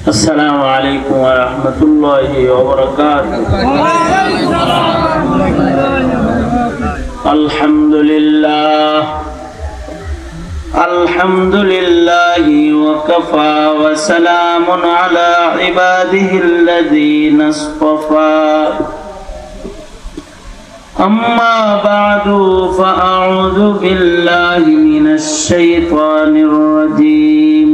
السلام عليكم ورحمة الله وبركاته. الحمد لله وكفى وسلام على عباده الذين اصطفى. أما بعد فأعوذ بالله من الشيطان الرجيم.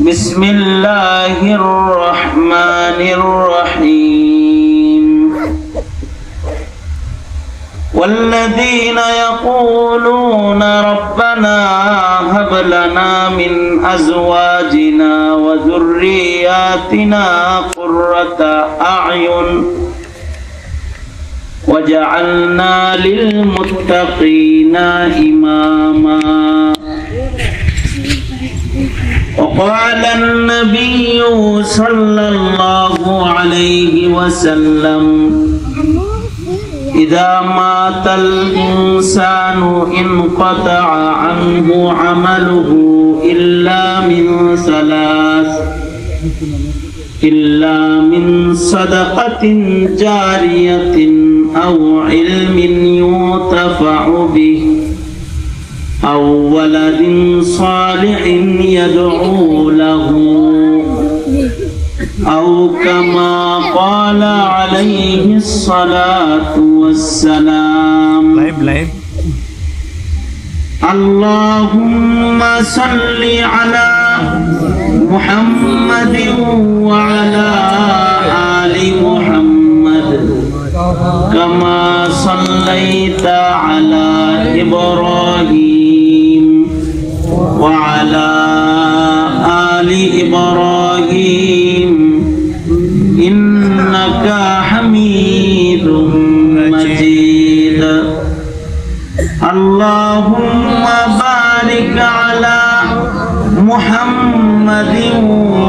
بسم الله الرحمن الرحيم. والذين يقولون ربنا هب لنا من أزواجنا وذرياتنا قرة أعين وجعلنا للمتقين إماما. وقال النبي صلى الله عليه وسلم إذا مات الإنسان انقطع عنه عمله إلا من صدقة جارية أو علم ينتفع به أو ولد صالح يدعو له أو كما قال عليه الصلاة والسلام. اللهم صل على محمد وعلى آل محمد كما صليت على إبراهيم وعلى آل إبراهيم إنك حميد مجيد. اللهم بارك على محمد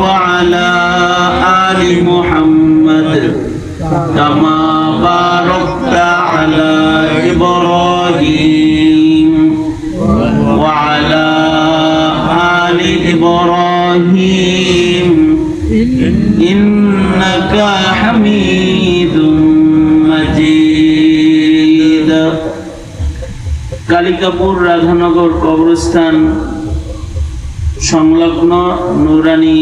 وعلى آل محمد كما باركت على إبراهيم وعلى آل إبراهيم إنك حميد مجيد. কালিকাপুর রাধানগর কবরস্থান সংলগ্ন নুরানি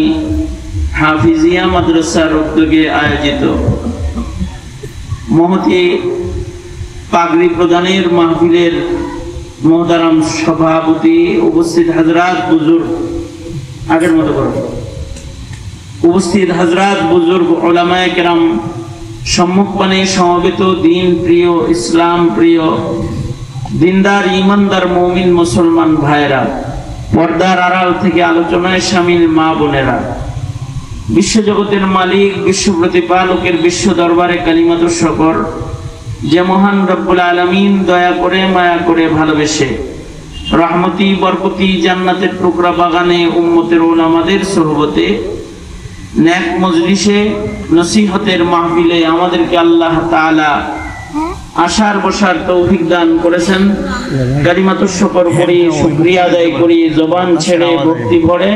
হাফিজিয়া মাদ্রাসার উদ্যোগে আয়োজিত মহতী পাগড়ি প্রদানের মাহফিলের মোহতারাম সভাপতি, উপস্থিত হাজরাত বুজুর্গ, আগের মতো করো, উপস্থিত হাজরাত বুজুর্গ, উলামায়ে কেরাম, সম্মুখপানে সমবেত দিন প্রিয়, ইসলাম প্রিয়, দিনদার ইমানদার মুমিন মুসলমান ভাইরা, পর্দার আড়াল থেকে আলোচনায় শামিল মা বোনেরা, বিশ্বজগতের মালিক, বিশ্ব প্রতিপালকের বিশ্ব দরবারে কালিমাতুর শকর, যে মহান রব্বুল আলামিন দয়া করে মায়া করে ভালোবেসে রহমতি বরকতি জান্নাতের টুকরা বাগানে উম্মতের উলামাদের সোহবতে নেক মজলিসে নসিহতের মাহফিলে আমাদেরকে আল্লাহ তাআলা আশার বসার তৌফিক দান করেছেন। কালিমাতুর শকর করি, শুকরিয়া আদায় করি, জবান ছেড়ে ভক্তি ভরে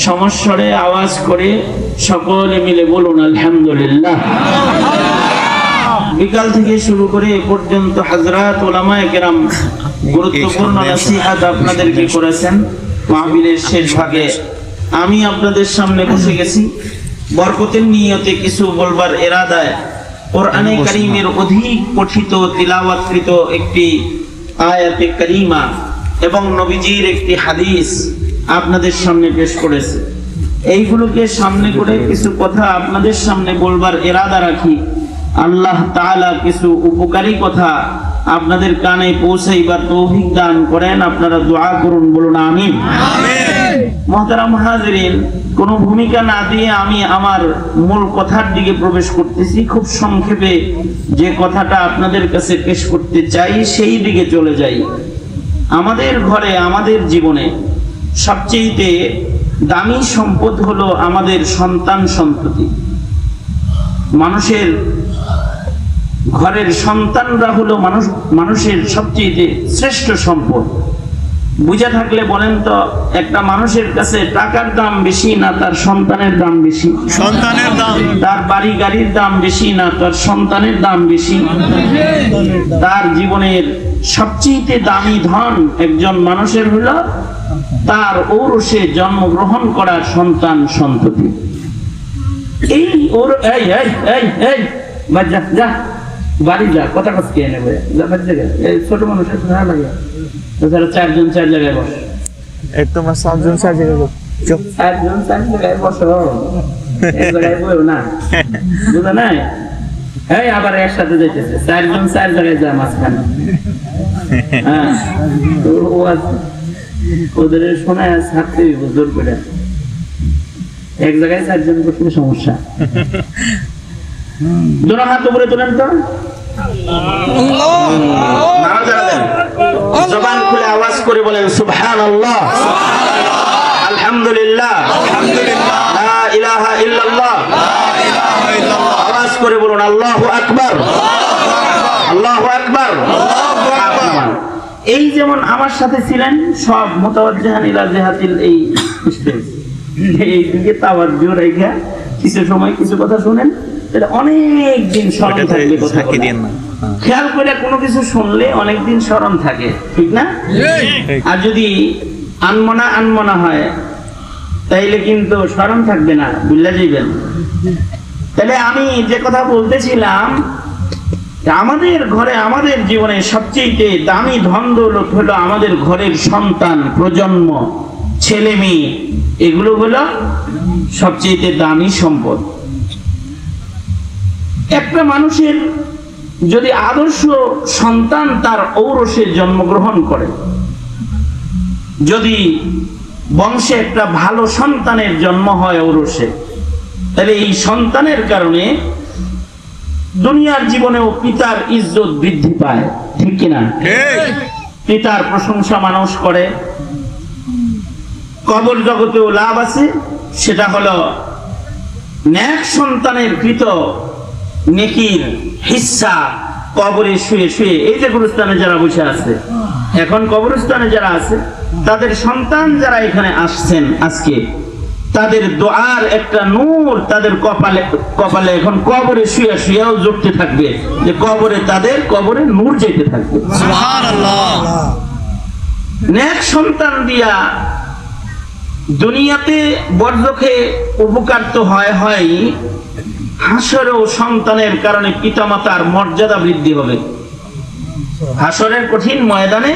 সমস্বরে আওয়াজ করে সকলে মিলে বলুন আলহামদুলিল্লাহ। বিকাল থেকে শুরু করে এ পর্যন্ত হযরত উলামায়ে কেরাম গুরুত্বপূর্ণ নসিহত আপনাদেরকে করেছেন। মাহফিলের শেষ ভাগে আমি আপনাদের সামনে বসে গেছি বরকতের নিয়তে কিছু বলবার ইরাদায় কোরআনে কারীমের অধিক পঠিত তিলাওয়াতকৃত একটি আয়াতে কারীমা এবং নবীজির একটি হাদিস আপনাদের সামনে পেশ করেছে। এইগুলোকে সামনে করে কিছু কথা আপনাদের সামনে বলবার ইরাদা রাখি। আল্লাহ তাআলা কিছু উপকারী কথা আপনাদের কানে পৌঁছাইবার তৌফিক দান করেন। আপনারা দোয়া করুন, বলুন আমিন। মুহতারাম হাজিরিন, কোনো ভূমিকা না দিয়ে আমি আমার মূল কথার দিকে প্রবেশ করতেছি। খুব সংক্ষেপে যে কথাটা আপনাদের কাছে পেশ করতে চাই সেই দিকে চলে যাই। আমাদের ঘরে, আমাদের জীবনে সবচেয়ে দামি সম্পদ হলো আমাদের সন্তান সন্ততি। মানুষের ঘরের সন্তানরা হলো মানুষের সবচেয়ে শ্রেষ্ঠ সম্পদ। বুঝে থাকলে বলেন তো, একটা মানুষের কাছে টাকার দাম বেশি না তার সন্তানের দাম বেশি? সন্তানের দাম। তার বাড়ি গাড়ির দাম বেশি না তার সন্তানের দাম বেশি? তার জীবনের সবচেয়ে দামি ধন একজন মানুষের হলো তার ঔরসে জন্মগ্রহণ করা সন্তান সন্ততি। এই ওর এই এই এই এই যা যা বাড়ি যা, কথা কথা কে নেবে, ছোট মানুষের ভালো লাগে। চারজন চার জায়গায় বসে, তোমরা সাতজন চার জায়গায় চারজন চার জায়গায় বসো, এক জায়গায় বইও না, বুঝা নাই? এই আবার একসাথে যাইতেছে, চারজন চার জায়গায় যায় মাঝখানে। হ্যাঁ, ওদের শোনায় ছাড়তে জোর করে, এক জায়গায় চারজন বসলে সমস্যা। দুটো হাত উপরে তোলেন তো, জবান খুলে আওয়াজ করে বলেন সুবহানাল্লাহ, আলহামদুলিল্লাহ, লা ইলাহা ইল্লাল্লাহ। আওয়াজ করে বলুন আল্লাহু আকবার, আল্লাহু আকবার। এই যেমন আমার সাথে ছিলেন সব মুতাওয়াজ্জিহান ইলা জিহাতিল এই দিকে তাওয়াজ্জুহ রেখে কিছু সময় কিছু কথা শুনেন, তাহলে অনেক দিন স্মরণ থাকবে কথাগুলো। খেয়াল করে কোনো কিছু শুনলে অনেক দিন স্মরণ থাকে, ঠিক না? আর যদি আনমনা হয় তাইলে কিন্তু স্মরণ থাকবে না, ভুলে যাবেন। তাহলে আমি যে কথা বলতেছিলাম, আমাদের ঘরে আমাদের জীবনে সবচেয়ে দামি ধন দৌলত হলো আমাদের ঘরের সন্তান, প্রজন্ম, ছেলে মেয়ে, এগুলো হলো সবচেয়ে দামি সম্পদ। একটা মানুষের যদি আদর্শ সন্তান তার ঔরসে জন্মগ্রহণ করে, যদি বংশে একটা ভালো সন্তানের জন্ম হয় ঔরসে, তাহলে এই সন্তানের কারণে দুনিয়ার জীবনেও পিতার ইজ্জত বৃদ্ধি পায়, ঠিক কিনা? পিতার প্রশংসা মানুষ করে। কবর জগতেও লাভ আছে, সেটা হলো নেক সন্তানের কৃত নেকির হিস্সা কবরে শুয়ে শুয়ে। এই যে গুরুস্থানে যারা বসে আছে এখন, কবরস্থানে যারা আছে, তাদের সন্তান যারা এখানে আসছেন আজকে, তাদের দোয়ার একটা নূর তাদের কপালে এখন কবরে শুয়ে শুয়েও জুটতে থাকবে, যে কবরে তাদের কবরে নূর যেতে থাকবে। সুবহানাল্লাহ। নেক সন্তান দিয়া দুনিয়াতে বর্জকে উপকার তো হয়, হাসরেও সন্তানের কারণে পিতামাতার মর্যাদা বৃদ্ধি হবে। হাসরের কঠিন ময়দানে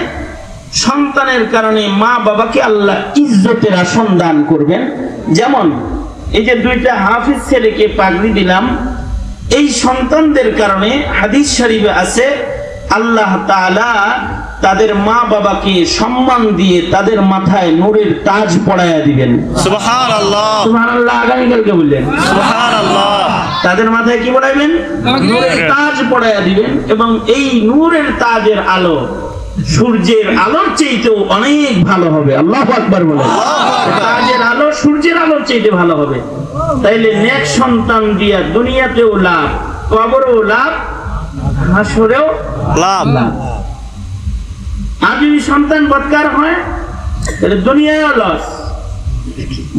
সন্তানের কারণে মা বাবাকে আল্লাহ ইজ্জতের আসন দান করবেন। যেমন এই যে দুইটা হাফিজ ছেলেকে পাগড়ি দিলাম, এই সন্তানদের কারণে হাদিস শরীফে আছে আল্লাহ তাআলা তাদের মা বাবাকে সম্মান দিয়ে তাদের মাথায় নূরের তাজ পরাইয়া দিবেন। সুবহানাল্লাহ, সুবহানাল্লাহ। আগামীকালকে বললেন সুবহানাল্লাহ। তাদের মাথায় কি পরাইবেন? নূরের তাজ পরাইয়া দিবেন। এবং এই নূরের তাজের আলো সূর্যের আলোর চাইতেও অনেক ভালো হবে। আল্লাহু আকবার বলেন। তাজের আলো সূর্যের আলোর চাইতে ভালো হবে। তাইলে নেক সন্তান দিয়া দুনিয়াতেও লাভ, কবরেও লাভ, হাসরেও লাভ। আর যদি সন্তান বদকার হয় তাহলে দুনিয়ায়ও লস।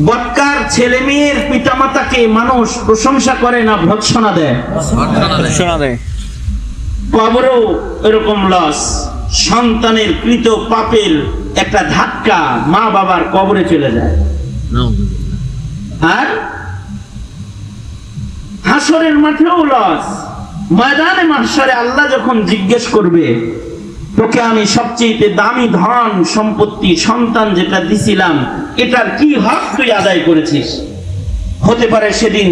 বদকার ছেলে মেয়ের পিতামাতাকে মানুষ প্রশংসা করে না, ভৎসনা দেয়। কবরেও এরকম লস। সন্তানের কৃত পাপের একটা ধাক্কা মা বাবার কবরে চলে যায়। আর হাসরের মাঠেও লস। ময়দানে মাহশরে আল্লাহ যখন জিজ্ঞেস করবে, তোকে আমি সবচেয়ে দামি ধন সম্পত্তি সন্তান যেটা দিছিলাম, এটার কি হক তুই আদায় করেছিস? হতে পারে সেদিন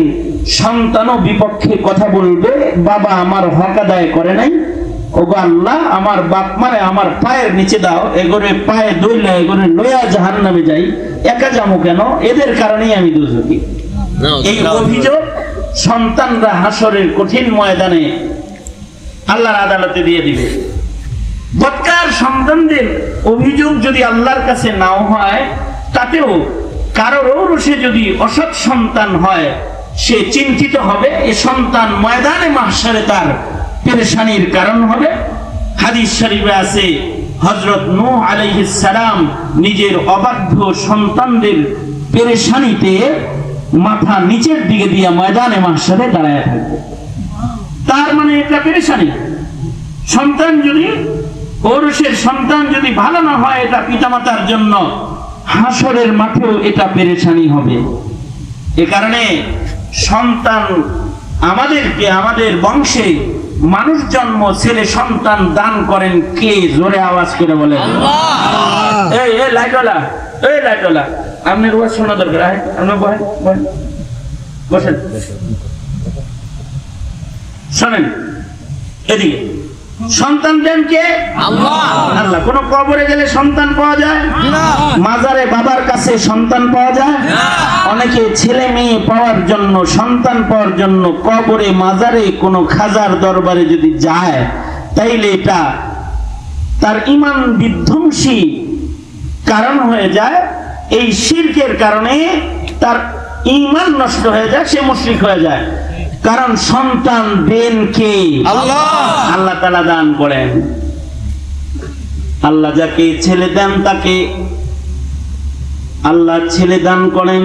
সন্তানও বিপক্ষে কথা বলবে, বাবা আমার হক আদায় করে নাই, ওগো আল্লাহ আমার বাপ মারে আমার পায়ের নিচে দাও, এগোরে পায়ে দইলে এগোরে লয়া জাহান্নামে যাই, একা যাবো কেন? এদের কারণেই আমি দুর্যোগী। এই অভিযোগ সন্তানরা হাসরের কঠিন ময়দানে আল্লাহর আদালতে দিয়ে দিবে। বদকার সন্তানদের অভিযোগ যদি আল্লাহর কাছে নাও হয়, তাতেও কারোর ঔরসে যদি অসৎ সন্তান হয়, সে চিন্তিত হবে। এ সন্তান ময়দানে মাহশরে তার পেরেশানির কারণ হবে। হাদিস শরীফে আছে হযরত নূহ আলাইহিস সালাম নিজের অবাধ্য সন্তানদের পেরেশানিতে মাথা নিচের দিকে দিয়ে ময়দানে মাহশারে দাঁড়ায় থাকবে। তার মানে এটা পেরেশানি। সন্তান যদি পুরুষের সন্তান যদি ভালো না হয়, এটা পিতামাতার জন্য হাসরের মাঠেও এটা পেরেশানি হবে। এ কারণে সন্তান আমাদেরকে, আমাদের বংশে মানুষ জন্ম, ছেলে সন্তান দান করেন কে? জোরে আওয়াজ করে বলেন আল্লাহ। এই লাইটওয়ালা, এই লাইটওয়ালা, আপনার ওয়াজ শোনা দরকার। আপনার বসেন, শোনেন এদিকে। সন্তান দেন কে? আল্লাহ। আল্লাহ। কোন কবরে গেলে সন্তান পাওয়া যায় না, মাজারে বাবার কাছে সন্তান পাওয়া যায় না। অনেকে ছেলে মেয়ে পাওয়ার জন্য, সন্তান পাওয়ার জন্য কবরে, মাজারে, কোন খাজার দরবারে যদি যায়, তাইলে এটা তার ঈমান বিধ্বংসী কারণ হয়ে যায়। এই শিরকের কারণে তার ঈমান নষ্ট হয়ে যায়, সে মুশরিক হয়ে যায়। কারণ সন্তান দেন কে? আল্লাহ। আল্লাহ তাআলা দান করেন। আল্লাহ যাকে ছেলে দেন তাকে আল্লাহ ছেলে দান করেন,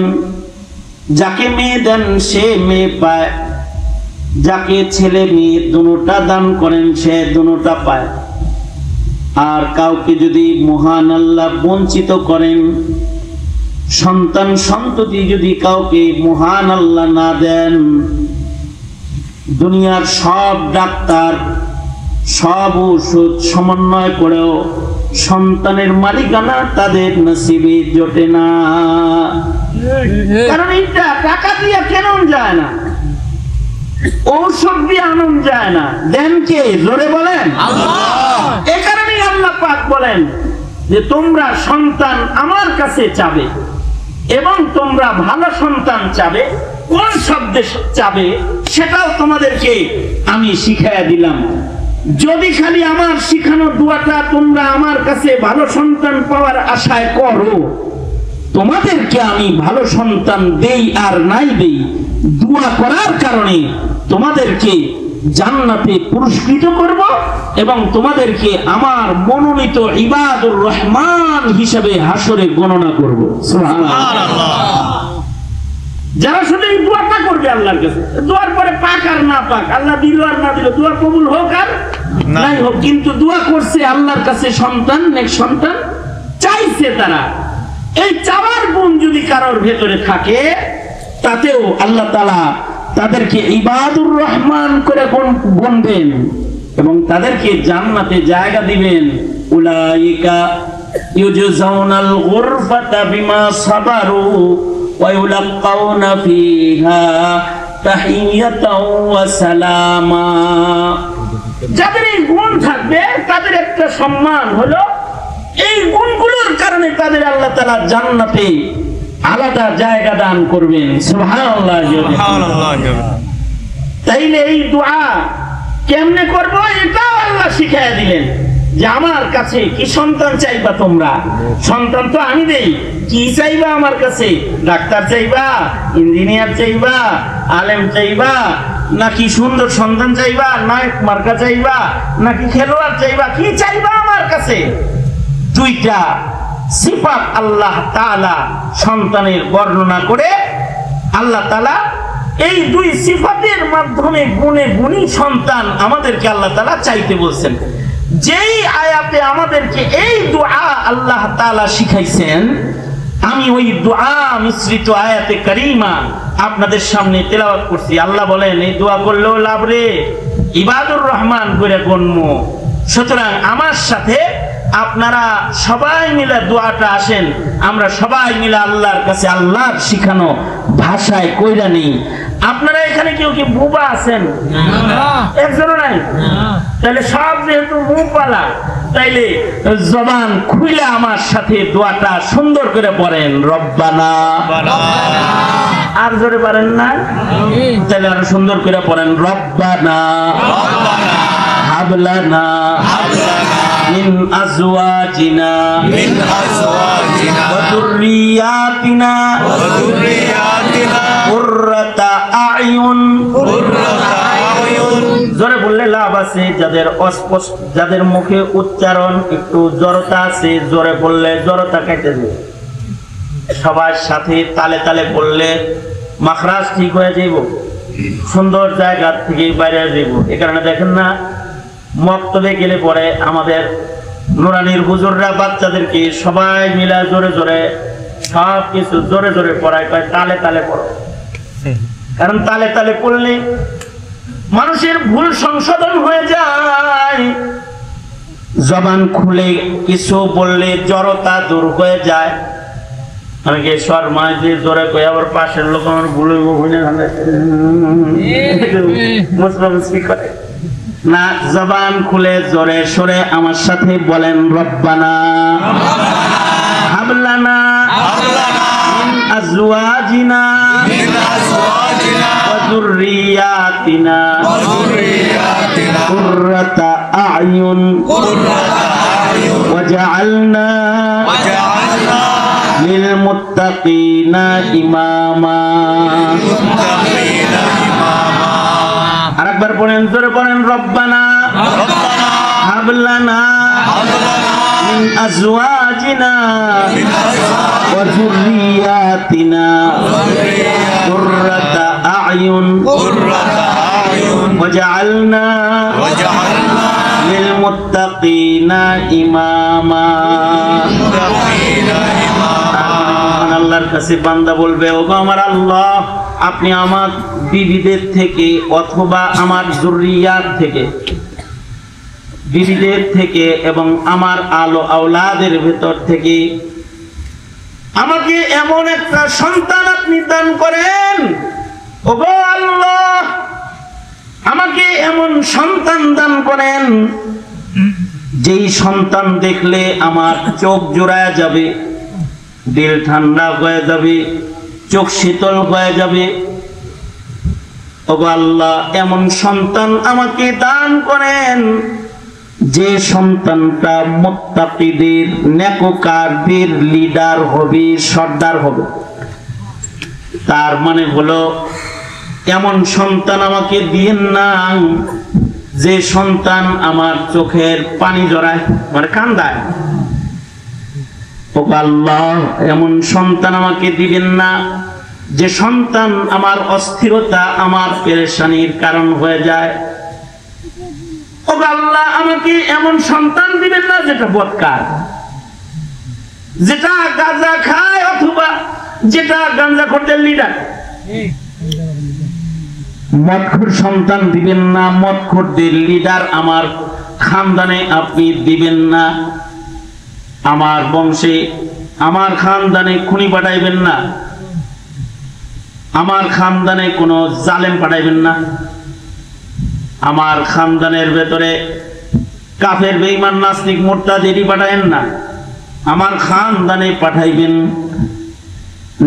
যাকে মেয়ে দেন সে মেয়ে পায়, যাকে ছেলে মেয়ে দুটোটা দান করেন সে দুটোটা পায়। আর কাউকে যদি মহান আল্লাহ বঞ্চিত করেন, সন্তান সন্ততি যদি কাউকে মহান আল্লাহ না দেন, দুনিয়ার সব ডাক্তার, সব ওষুধ সমন্বয় করেও সন্তানের মালিকানা তাদের নসিবে জোটে না। কারণ এটা টাকা দিয়ে কেনন যায় না, ঔষধ দিয়ে আনন যায় না। দেন কে? জোরে বলেন আল্লাহ। এ কারণেই আল্লাহ পাক বলেন যে তোমরা সন্তান আমার কাছে চাবে এবং তোমরা ভালো সন্তান চাবে। কোন শব্দে চাবে সেটাও তোমাদেরকে আমি শিখাইয়া দিলাম। যদি খালি আমার শিখানো দোয়াটা তোমরা আমার কাছে ভালো সন্তান পাওয়ার আশায় করো, তোমাদেরকে আমি ভালো সন্তান দেই আর নাই দেই, দোয়া করার কারণে তোমাদেরকে জান্নাতে পুরস্কৃত করব এবং তোমাদেরকে আমার মনোনীত ইবাদুর রহমান হিসেবে হাসরে গণনা করব। সুবহানাল্লাহ। যারা শুধু এই দোয়াটা করবে আল্লাহর কাছে, দোয়ার পরে পাক আর না পাক, আল্লাহ দিল আর না দিল, দোয়া কবুল হোক আর নাই হোক, কিন্তু দোয়া করছে আল্লাহর কাছে সন্তান, নেক্সট সন্তান চাইছে তারা। এই চাওয়ার গুণ যদি কারোর ভেতরে থাকে, তাতেও আল্লাহ তাআলা তাদেরকে ইবাদুর রহমান করে গুনবেন এবং তাদেরকে জান্নাতে জায়গা দিবেন। উলাইকা ইউজাউনাল গুরফাতা বিমা সাবারু ওয়া ইউলাকাউনা ফিহা তাহিয়াতাও ওয়া সালামা। যাদের এই গুণ থাকবে তাদের একটা সম্মান হলো, এই গুণগুলোর কারণে তাদের আল্লাহ তাআলা জান্নাতে আলাদা জায়গা দান করবেন। সুবহানাল্লাহ। তাইলে এই দোয়া কেমনে করব এটাও আল্লাহ শিখাইয়া দিলেন যে আমার কাছে কি সন্তান চাইবা তোমরা? সন্তান তো আমি দেই। কি চাইবা আমার কাছে? ডাক্তার চাইবা, ইঞ্জিনিয়ার চাইবা, আলেম চাইবা, নাকি সুন্দর সন্তান চাইবা, নায়ক মার্কা চাইবা, নাকি খেলোয়াড় চাইবা? কি চাইবা আমার কাছে? দুইটা সিফাত আল্লাহ তাআলা সন্তানের বর্ণনা করে আল্লাহ তাআলা এই দুই সিফাতের মাধ্যমে গুণে গুণী সন্তান আমাদেরকে আল্লাহ তাআলা চাইতে বলছেন। যেই আয়াতে আমাদেরকে এই দোয়া আল্লাহ তাআলা শিখাইছেন, আমি ওই দোয়া মিশ্রিত আয়াতে কারিমা আপনাদের সামনে তেলাওয়াত করছি। আল্লাহ বলেন এই দোয়া করলেও লাভ রে, ইবাদুর রহমান করে গণ্য। সুতরাং আমার সাথে আপনারা সবাই মিলে দোয়াটা আসেন, আমরা সবাই মিলে আল্লাহর কাছে আল্লাহর শিখানো ভাষায় কইরা নেই। আপনারা এখানে কেউ কি বুবা আছেন? একজনও নাই। তাহলে সব যেহেতু মুখওয়ালা, তাইলে জবান খুলে আমার সাথে দোয়াটা সুন্দর করে পড়েন, রব্বানা। আর জোরে পারেন না? তাহলে আরো সুন্দর করে পড়েন, রব্বানা হাবলানা মিন আজওয়াজিনা ওয়া যুররিয়াতিনা কুররাতা আয়ুন। জোরে বললে লাভ আছে, যাদের মুখে উচ্চারণ একটু জড়তা আছে, জোরে বললে জড়তা কেটে যাবে। সবার সাথে তালে তালে বললে মাখরাজ ঠিক হয়ে যাইব, সুন্দর জায়গা থেকে বাইরে যাইব। এ কারণে দেখেন না, মক্তবে গেলে পরে আমাদের নুরানির হুজুররা বাচ্চাদেরকে সবাই মিলে জোরে জোরে সব কিছু জোরে জোরে পড়ায়, কয় তালে তালে পড়ো। কারণ তালে তালে পড়লে মানুষের ভুল সংশোধন হয়ে যায়, জবান খুলে কিছু বললে জড়তা দূর হয়ে যায়। অনেকে শর্মায় যে জোরে কয়ে, আবার পাশের লোক আমার ভুল হইব মুসলিম করে না। জবান খুলে জোরে সরে আমার সাথে বলেন, রব্বানা হাবলানা মিন আজওয়াজিনা ওয়া যুররিয়াতিনা কুররাতা আ'য়ুন ওয়াজআলনা লিল মুত্তাকিনা ইমামা। আরেকবার পড়েন, জোরে পড়েন, রব্বানা হাবলানা মিন আজওয়াজিনা ওয়া যুররিয়াতিনা কুররাতা আ'য়ুন ওয়াজআলনা লিল মুত্তাকিনা ইমামা। আল্লাহর কাছে বান্দা বলবে, ওগো আমার আল্লাহ, আপনি আমার বিবিদের থেকে অথবা আমার যুররিয়াত থেকে, বিবিদের থেকে এবং আমার আলো আওলাদের ভেতর থেকে আমাকে এমন একটা সন্তান আপনি দান করেন। ওগো আল্লাহ, আমাকে এমন সন্তান দান করেন যেই সন্তান দেখলে আমার চোখ জোড়ায় যাবে, দিল ঠান্ডা হয়ে যাবে, চোখ শীতল হয়ে যাবে। ওগো আল্লাহ, এমন সন্তান আমাকে দান করেন যে সন্তানটা মুত্তাকিদের, নেককারদের লিডার হবে, সর্দার হবে। তার মানে হলো, এমন সন্তান আমাকে দিয়েন না যে সন্তান আমার চোখের পানি জড়ায়, মানে কান্দায়। ওগো আল্লাহ, এমন সন্তান আমাকে দিবেন না যে সন্তান আমার অস্থিরতা, আমার পেরেশানির কারণ হয়ে যায়। ওগো আল্লাহ, আমাকে এমন সন্তান দিবেন না যেটা বদকার, যেটা গাঁজা খায় অথবা যেটা গাঁজা খোরদের লিডার। মদখোর সন্তান দিবেন না, মদখোরদের লিডার আমার খানদানে আপনি দিবেন না। আমার বংশে, আমার খানদানে খুনি পাঠাইবেন না, আমার খানদানে কোনো জালেম পাঠাইবেন না, আমার খানদানের ভেতরে কাফের বেঈমান নাস্তিক মুরতাদি পাঠাইবেন না। আমার খানদানে পাঠাইবেন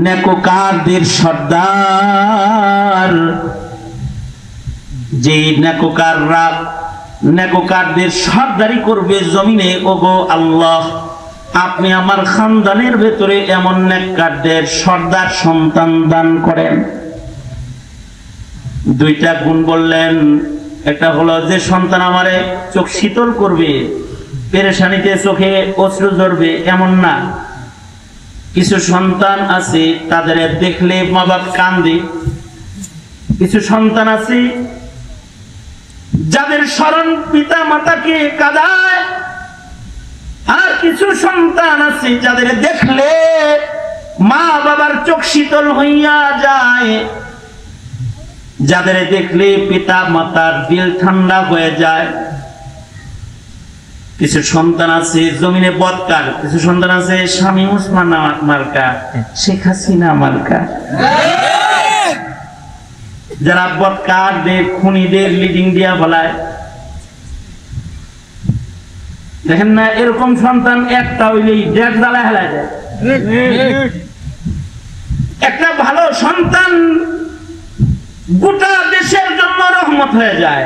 নেককারদের সর্দার, যে নেককাররা নেককারদের সর্দারি করবে জমিনে। ওগো আল্লাহ, আপনি আমার খানদানের ভেতরে এমন নেককারদের সর্দার সন্তান দান করেন। দুইটা গুণ বললেন, একটা হলো যে সন্তান আমারে চোখ শীতল করবে, পেরেশানিতে চোখে অশ্রু ঝরবে এমন না। কিছু সন্তান আছে তাদের দেখলে মা বাপ কান্দে, কিছু সন্তান আছে যাদের স্মরণ পিতা মাতাকে কাঁদায়, আর কিছু সন্তান আছে যাদের দেখলে মা বাবার চোখ শীতল হইয়া যায়, যাদের দেখলে পিতা মাতার দিল ঠান্ডা হয়ে যায়। কিছু সন্তান আছে জমিনে বদকার, কিছু সন্তান আছে স্বামী উসমান মার্কা, শেখ হাসিনা মার্কা, যারা বদকারদের খুনিদের লিডিং দিয়া বলায়। দেখেন না, এরকম সন্তান একটা হইলেই দেড় জ্বালায় হেলায় যায়। একটা ভালো সন্তান গোটা দেশের জন্য রহমত হয়ে যায়।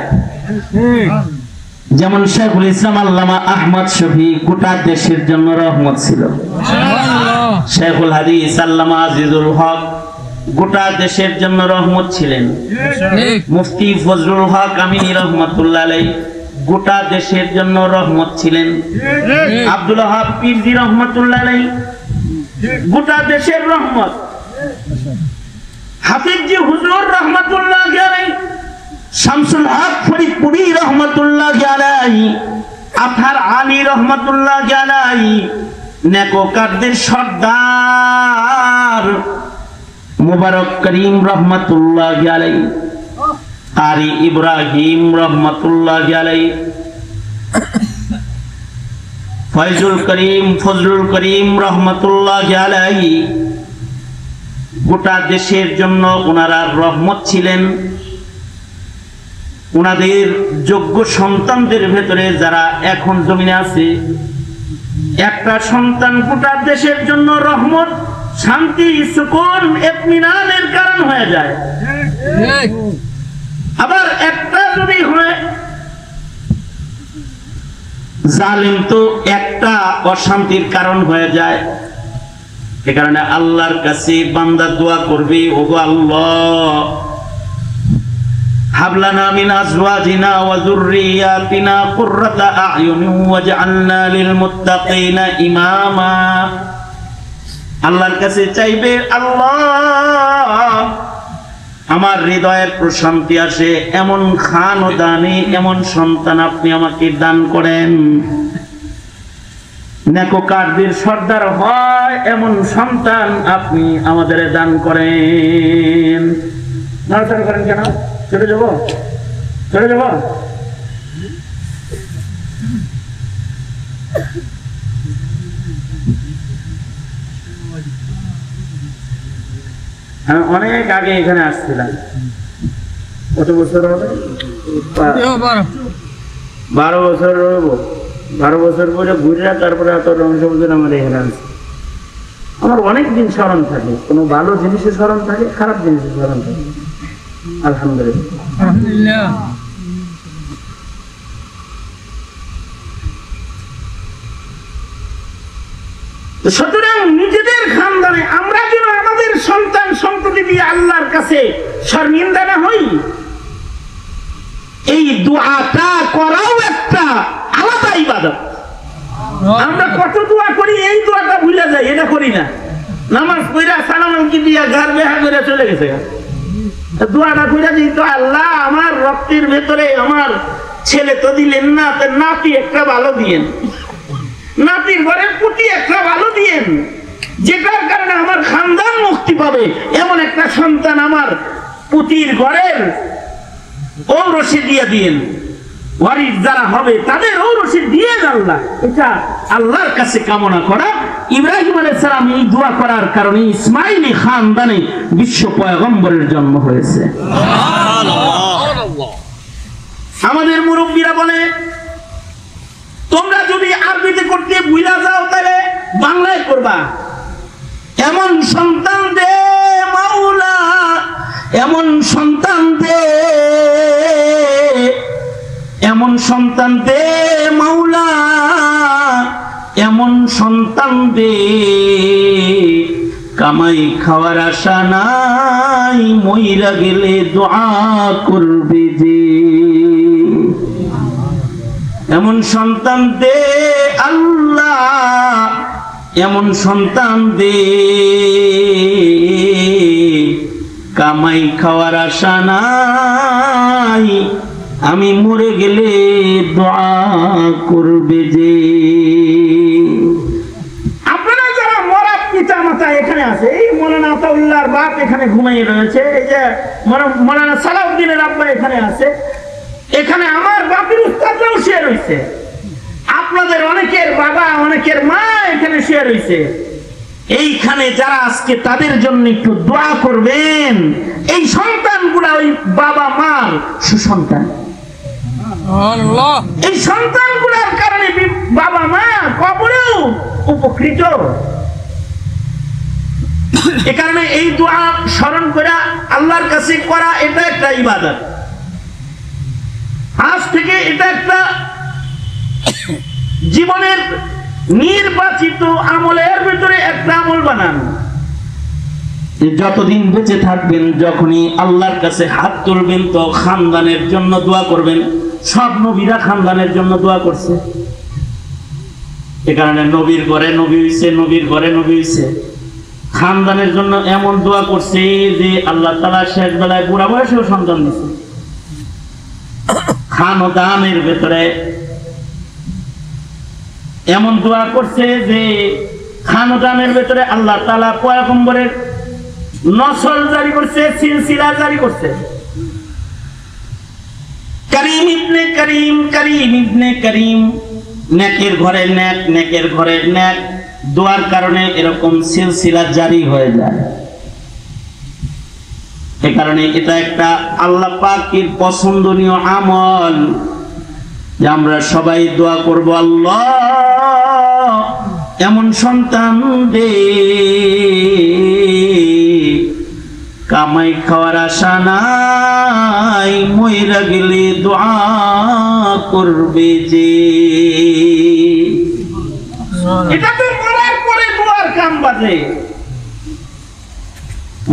যেমন শেখুল ইসলাম আল্লামা আহমদ শফি গোটা দেশের জন্য রহমত ছিল। শেখুল হাদিস আল্লামা আজিজুল হক গোটা দেশের জন্য রহমত ছিলেন। মুফতি ফজলুল হক আমিনী রহমাতুল্লাহ আলাইহি গোটা দেশের জন্য রহমত ছিলেন। আব্দুল ওয়াহাব পীরজি রহমাতুল্লাহ আলাইহি গোটা দেশের রহমত। হাফিজজি হুজুর রহমাতুল্লাহ আলাইহি, শামসুল হক ফরিদপুরি রহমাতুল্লাহ আলাইহি, আতহার আলী রহমাতুল্লাহ আলাইহি, নেককারদের সর্দার মুবারক করিম রহমাতুল্লাহ আলাইহি, কারি ইব্রাহিম রহমাতুল্লাহ আলাইহি, ফয়জুল করিম ফজলুল করিম রহমাতুল্লাহ আলাইহি গোটা দেশের জন্য ওনারা রহমত ছিলেন। ওনাদের যোগ্য সন্তানদের ভেতরে যারা এখন জমিনে আছে, একটা সন্তান গোটা দেশের জন্য রহমত, শান্তি, সুকুন, ইতমিনানের কারণ হয়ে যায়। আবার একটা যদি হয় জালিম, তো একটা অশান্তির কারণ হয়ে যায়। এ কারণে আল্লাহর কাছে বান্দা দোয়া করবে, ওগো আল্লাহ হাবলানা মিন আজওয়াজিনা ওয়া যুররিয়াতিনা কুররাতা আ'য়ুনিন ওয়াজআলনা লিল মুত্তাকিনা ইমামা। আল্লাহর কাছে চাইবে, আল্লাহ আমার হৃদয়ের প্রশান্তি আসে এমন খান ও দানে এমন সন্তান আপনি আমাকে দান করেন, নেককারদের সর্দার হয় এমন সন্তান আপনি আমাদের দান করেন। নড়াচড়া করেন কেন? চলে যাব, চলে যাব। আমি অনেক আগে এখানে আসছিলাম, কত বছর হবে? 12 বছর রইব। 12 বছর পরে ঘুরে তারপরে এত রংশ বছর আমার এখানে আছে। আমার অনেক দিন স্মরণ থাকে, কোনো ভালো জিনিসের স্মরণ থাকে, খারাপ জিনিসের স্মরণ থাকে। আলহামদুলিল্লাহ। সুতরাং নিজেদের খানদানে আমরা যেন আমাদের সন্তান সন্ততি দিয়ে আল্লাহর কাছে শর্মিন্দা না হই, এই দোয়াটা করাও একটা আলাদা ইবাদত। আমরা কত দোয়া করি, এই দোয়াটা ভুলে যাই, এটা করি না। নামাজ পড়া সালাম কি দিয়া ঘর বেহা করে চলে গেছে, দোয়াটা করে দিই তো, আল্লাহ আমার রক্তের ভেতরে আমার ছেলে তো দিলেন না, নাতি একটা ভালো দিয়েন, নাতির ঘরের পুতি একটা ভালো দিয়েন, যেটার কারণে আমার খানদান মুক্তি পাবে এমন একটা সন্তান আমার পুতির ঘরের ঔরসে দিয়ে দিয়েন, ওয়ারিস যারা হবে তাদের ঔরসে দিয়ে আল্লাহ। এটা আল্লাহর কাছে কামনা করা। ইব্রাহিম আলাইহিস সালাম এই দোয়া করার কারণে ইসমাইলি খানদানে বিশ্ব পয়গম্বরের জন্ম হয়েছে। আমাদের মুরব্বীরা বলে, তোমরা যদি আরবিতে করতে ভুলা যাও তাহলে বাংলায় করবা। এমন সন্তান দে মাওলা, এমন সন্তান দে, এমন সন্তান দে মাওলা, এমন সন্তান দে, কামাই খাওয়ার আশা নাই, মইরা গেলে দোয়া করবে যে। এমন সন্তান দে আল্লাহ, এমন সন্তান দে, কামাই খাওয়ার আশা নাই, আমি মরে গেলে দোয়া করবে যে। আপনারা যারা মরা পিতা মাতা এখানে আছে, এই মৌলানা আতাউল্লাহর বাপ এখানে ঘুমিয়ে রয়েছে, এই যে মৌলানা সালাউদ্দিনের আব্বা এখানে আছে, এখানে আমার বাপের উস্তাদরাও শুয়ে রয়েছে, আপনাদের অনেকের বাবা অনেকের মা এখানে শুয়ে রয়েছে। এইখানে যারা আজকে তাদের জন্য একটু দোয়া করবেন, এই সন্তানগুলা ওই বাবা মার সুসন্তান। এই সন্তানগুলার কারণে বাবা মা কবরেও উপকৃত। এ কারণে এই দোয়া স্মরণ করা, আল্লাহর কাছে করা, এটা একটা ইবাদত। আজ থেকে এটা একটা জীবনের নির্বাচিত আমলের ভিতরে একটা আমল বানান। যতদিন বেঁচে থাকবেন, যখনই আল্লাহর কাছে হাত তুলবেন তো খানদানের জন্য দোয়া করবেন। সব নবীরা খানদানের জন্য দোয়া করছে। এ কারণে নবীর ঘরে নবী হইছে, নবীর ঘরে নবী হইছে। খানদানের জন্য এমন দোয়া করছে যে আল্লাহ তাআলা শেষ বেলায় বুড়া বয়সেও সন্তান দিছে। খানদানের ভেতরে এমন দোয়া করছে যে খানদানের ভেতরে আল্লাহ তাআলা পয়গম্বরের নসল জারি করছে, সিলসিলা জারি করছে। করিম ইবনে করিম, করিম ইবনে করিম, নেকের ঘরে নেক, নেকের ঘরে নেক দোয়ার কারণে এরকম সিলসিলা জারি হয়ে যায়। এই কারণে এটা একটা আল্লাহ পাকের পছন্দনীয় আমল যে আমরা সবাই দোয়া করব, আল্লাহ এমন সন্তান দে, কামাই খাওয়ার আশা নাই, মইরা গেলে দোয়া করবে যে। এটা তো মরার পরে দোয়ার কাম বাজে।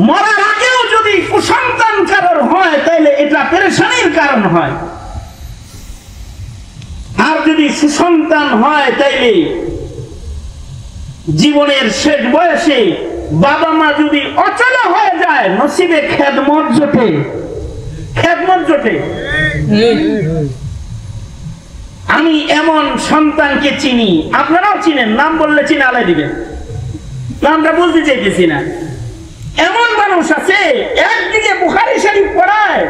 মরার আগেও যদি কুসন্তান কারোর হয় তাহলে এটা পেরেশানির কারণ হয়, আর যদি সুসন্তান হয় তাইলে জীবনের শেষ বয়সে বাবা মা যদি অচল হয়ে যায়, নসিবে খেদমত জোটে, খেদমত জোটে। আমি এমন সন্তানকে চিনি, আপনারাও চিনেন, নাম বললে চিনালে দিবেন, নামটা বলতে চাইতেছি না। এমন মানুষ আছে একদিকে বুখারী শরীফ পড়ায়,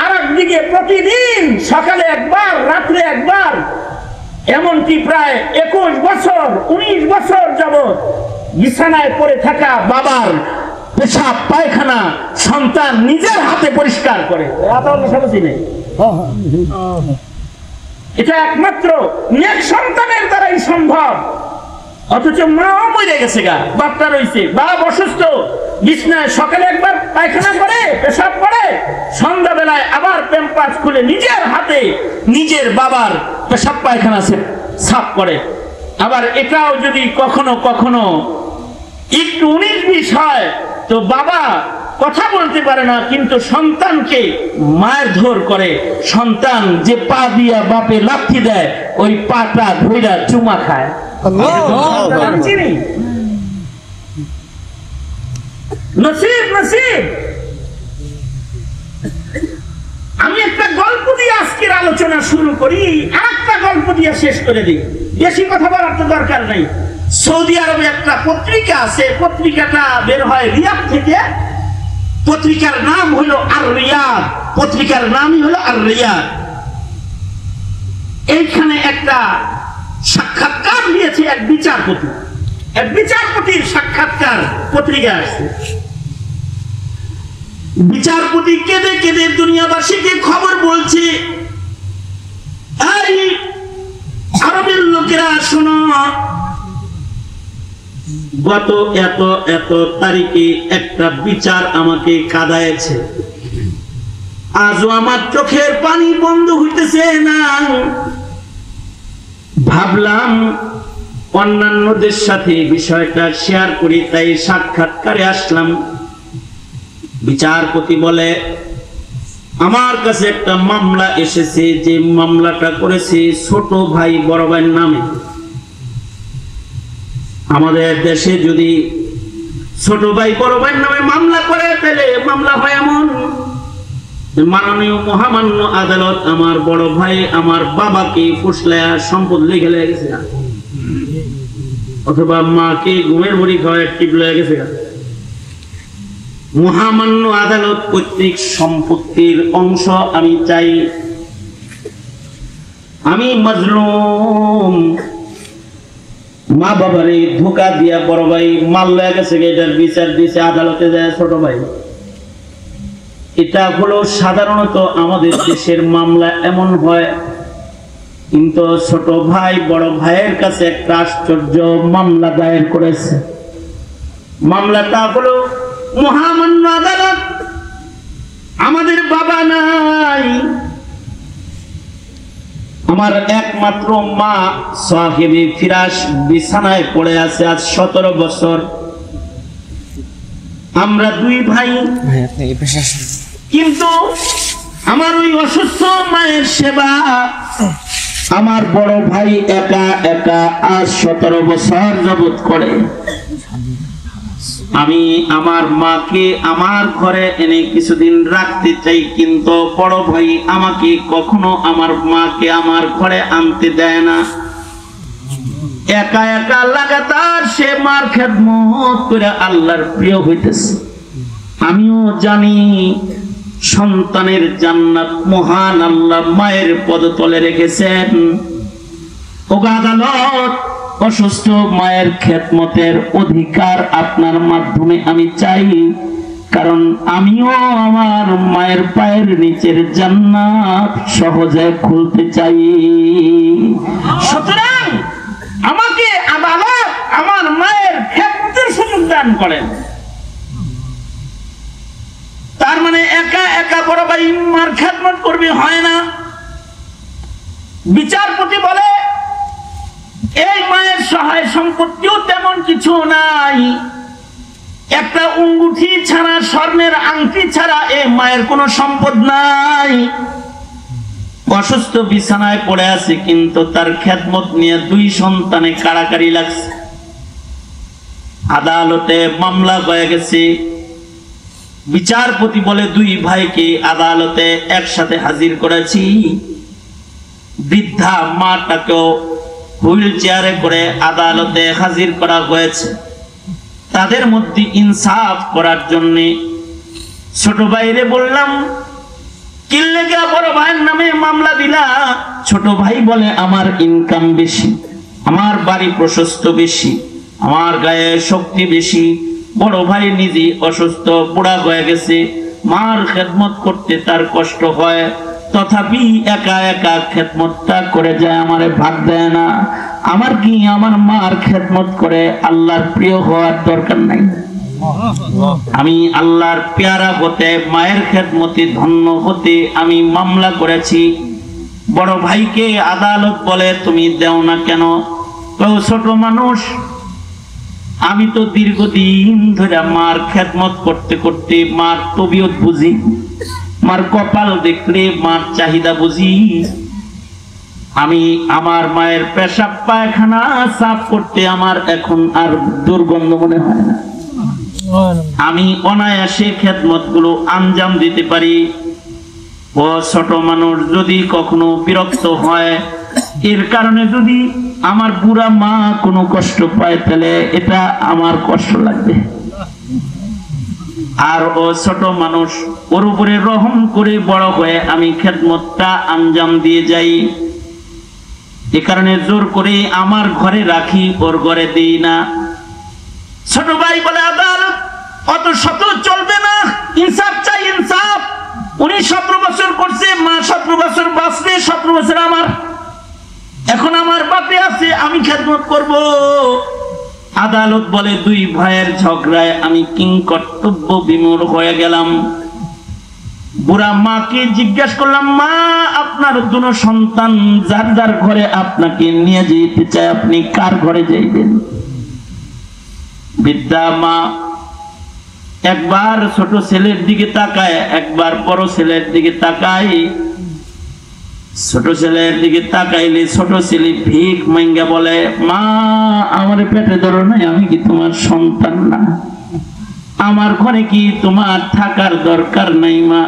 আর একদিকে প্রতিদিন সকালে একবার রাত্রে একবার, এমনকি প্রায় 21 বছর 19 বছর যাবত বিছানায় পড়ে থাকা বাবার পেশাব পায়খানা সন্তান নিজের হাতে পরিষ্কার করে। এটা একমাত্র নেক সন্তানের দ্বারাই সম্ভব। অথচ মাও মরে গেছে গা, বাপটা রয়েছে, বাপ অসুস্থ, বিছনায় সকালে একবার পায়খানা করে পেশাব করে, সন্ধ্যাবেলায় আবার প্যাম্পাস খুলে নিজের হাতে নিজের বাবার পেশাব পায়খানা সাফ করে। আবার এটাও যদি কখনো কখনো একটু 19-20 হয় তো বাবা কথা বলতে পারে না, কিন্তু সন্তানকে মায়ের ধর করে, সন্তান যে পা দিয়া বাপে লাথি দেয় ওই পাটা ধইরা চুমা খায়। নসিব নসিব। আমি একটা গল্প দিয়ে আজকের আলোচনা শুরু করি, আরেকটা গল্প দিয়ে শেষ করে দিই, বেশি কথা বলার তো দরকার নেই। সৌদি আরবে একটা পত্রিকা আছে, পত্রিকাটা বের হয় রিয়াদ থেকে, পত্রিকার নাম হলো আর রিয়াদ, পত্রিকার নামই হলো আর রিয়াদ। এইখানে একটা সাক্ষাৎকার দিয়েছে এক বিচারপতি, এক বিচারপতির সাক্ষাৎকার পত্রিকা আসছে। বিচারপতি কেঁদে কেঁদে দুনিয়াবাসীকে খবর বলছে, এই আরবের লোকেরা শোনো, গত এত এত তারিখে একটা বিচার আমাকে কাঁদায়েছে, আজও আমার চোখের পানি বন্ধ হইতেছে না। ভাবলাম অন্যান্যদের সাথে বিষয়টা শেয়ার করি, তাই সাক্ষাৎকারে আসলাম। বিচারপতি বলে, আমার কাছে একটা মামলা এসেছে, যে মামলাটা করেছে ছোট ভাই বড় ভাইয়ের নামে। আমাদের দেশে যদি ছোট ভাই বড় ভাইয়ের নামে মামলা করে তাহলে মামলা হয় এমন, মাননীয় মহামান্য আদালত আমার বড় ভাই আমার বাবাকে ফুসলায়া সম্পদ লিখে লেগে গেছে, অথবা মাকে ঘুমের মুড়ি খাওয়া টিপ লেগে গেছে। মহামান্য আদালত পৈতৃক সম্পত্তির অংশ আমি চাই, আমি মাজলুম, মা বাবারে ধোকা দিয়া বড় ভাই মাল লেগে গেছে, এটার বিচার দিয়েছে আদালতে যায় ছোট ভাই। এটা হলো সাধারণত আমাদের দেশের মামলা এমন হয়, কিন্তু ছোট ভাই বড় ভাইয়ের কাছে একটা আশ্চর্য মামলা দায়ের করেছে। মামলাটা হলো মহামান্য আদালত, আমাদের বাবা নাই, আমার একমাত্র মা সাহেবে ফিরাস বিছানায় পড়ে আছে আজ 17 বছর। আমরা দুই ভাই, কিন্তু আমার ওই অসুস্থ মায়ের সেবা আমার বড় ভাই একা একা আজ 17 বছর যাবত করে। আমি আমার মাকে আমার ঘরে এনে কিছুদিন রাখতে চাই, কিন্তু বড় ভাই আমাকে কখনো আমার মাকে আমার ঘরে আনতে দেয় না। একা একা লাগাতার সে মার খেদমত করে আল্লাহর প্রিয় হইতেছে। আমিও জানি সন্তানের জান্নাত মহান আল্লাহ মায়ের পদতলে রেখেছেন। ওগো আদালত, অসুস্থ মায়ের খেদমতের অধিকার আপনার মাধ্যমে আমি চাই, কারণ আমিও আমার মায়ের পায়ের নিচের জান্নাত সহজে খুলতে চাই। সুতরাং আমাকে আদালত আমার মায়ের খেদমতের সুযোগ দান করেন। তার মানে একা একা বড় ভাই মার খেদমত করবে হয় না। বিচারপতি বলে এই মায়ের সহায় সম্পত্তিও তেমন কিছু নাই, একটা আঙ্গুঠি ছাড়া, স্বর্ণের আংটি ছাড়া এই মায়ের কোনো সম্পদ নাই। অসুস্থ বিছানায় পড়ে আছে, কিন্তু তার খেদমত নিয়ে 2 সন্তানে কাড়াকাড়ি লাগছে। আদালতে মামলা হয়ে গেছে। বিচারপতি বলে 2 ভাইকে আদালতে একসাথে হাজির করেছি। বৃদ্ধা মাটাকেও হুইল চেয়ারে করে আদালতে হাজির করা হয়েছে। তাদের মধ্যে ইনসাফ করার জন্য ছোট ভাইরে বললাম, কি লেগে বড় ভাইয়ের নামে মামলা দিলা? ছোট ভাই বলে আমার ইনকাম বেশি, আমার বাড়ি প্রশস্ত বেশি, আমার গায়ে শক্তি বেশি। বড় ভাই নিজে অসুস্থ, বুড়া হয়ে গেছে, মার খেদমত করতে তার কষ্ট হয়, তথাপি একা একা খেদমতটা করে যায়, আমারে ভাগ দেয় না। আমার কি আমার মার খেদমত করে আল্লাহর প্রিয় হওয়ার দরকার নাই? আমি আল্লাহর পেয়ারা হতে, মায়ের খেদমতে ধন্য হতে আমি মামলা করেছি। বড় ভাইকে আদালত বলে তুমি দেও না কেন? ছোট মানুষ, আমি তো দীর্ঘদিন ধরে মার খেদমত করতে করতে মার তবিয়ত বুঝি, মার কপাল দেখলে মার চাহিদা বুঝি। আমি আমার মায়ের পেশাব পায়খানা সাফ করতে আমার এখন আর দুর্গন্ধ মনে হয় না। আমি অনায়াসে খেদমত গুলো আঞ্জাম দিতে পারি। ও ছোট মানুষ যদি কখনো বিরক্ত হয়, এর কারণে যদি আমার বুড়া মা কোনো কষ্ট পায়, তাহলে এটা আমার কষ্ট লাগবে। আর ও ছোট মানুষ, ওর উপরে রহম করে বড় হয়ে আমি খেদমতটা আঞ্জাম দিয়ে যাই। এ কারণে জোর করে আমার ঘরে রাখি, ওর ঘরে দিই না। ছোট ভাই বলে আদালত অত শত চলবে না, ইনসাফ চাই, ইনসাফ। উনি 17 বছর করছে, মা 17 বছর বাঁচবে, 17 বছর আমার, এখন আমার বাপে আছে, আমি খেদমত করব। আদালত বলে 2 ভাইয়ের ঝগড়ায় আমি কিংকর্তব্য বিমূঢ় হয়ে গেলাম। বুড়া মাকে জিজ্ঞাসা করলাম, মা আপনার 2 সন্তান যার যার ঘরে আপনাকে নিয়ে যেতে চায়, আপনি কার ঘরে যাইবেন? বৃদ্ধা মা একবার ছোট ছেলের দিকে তাকায়, একবার বড় ছেলের দিকে তাকায়। ছোট ছেলের দিকে তাকাইলে ছোট ছেলে ভিক মাইঙ্গা বলে, মা আমার পেটে ধরো নাই, আমি কি তোমার সন্তান না? আমার ঘরে কি তোমার থাকার দরকার নাই মা?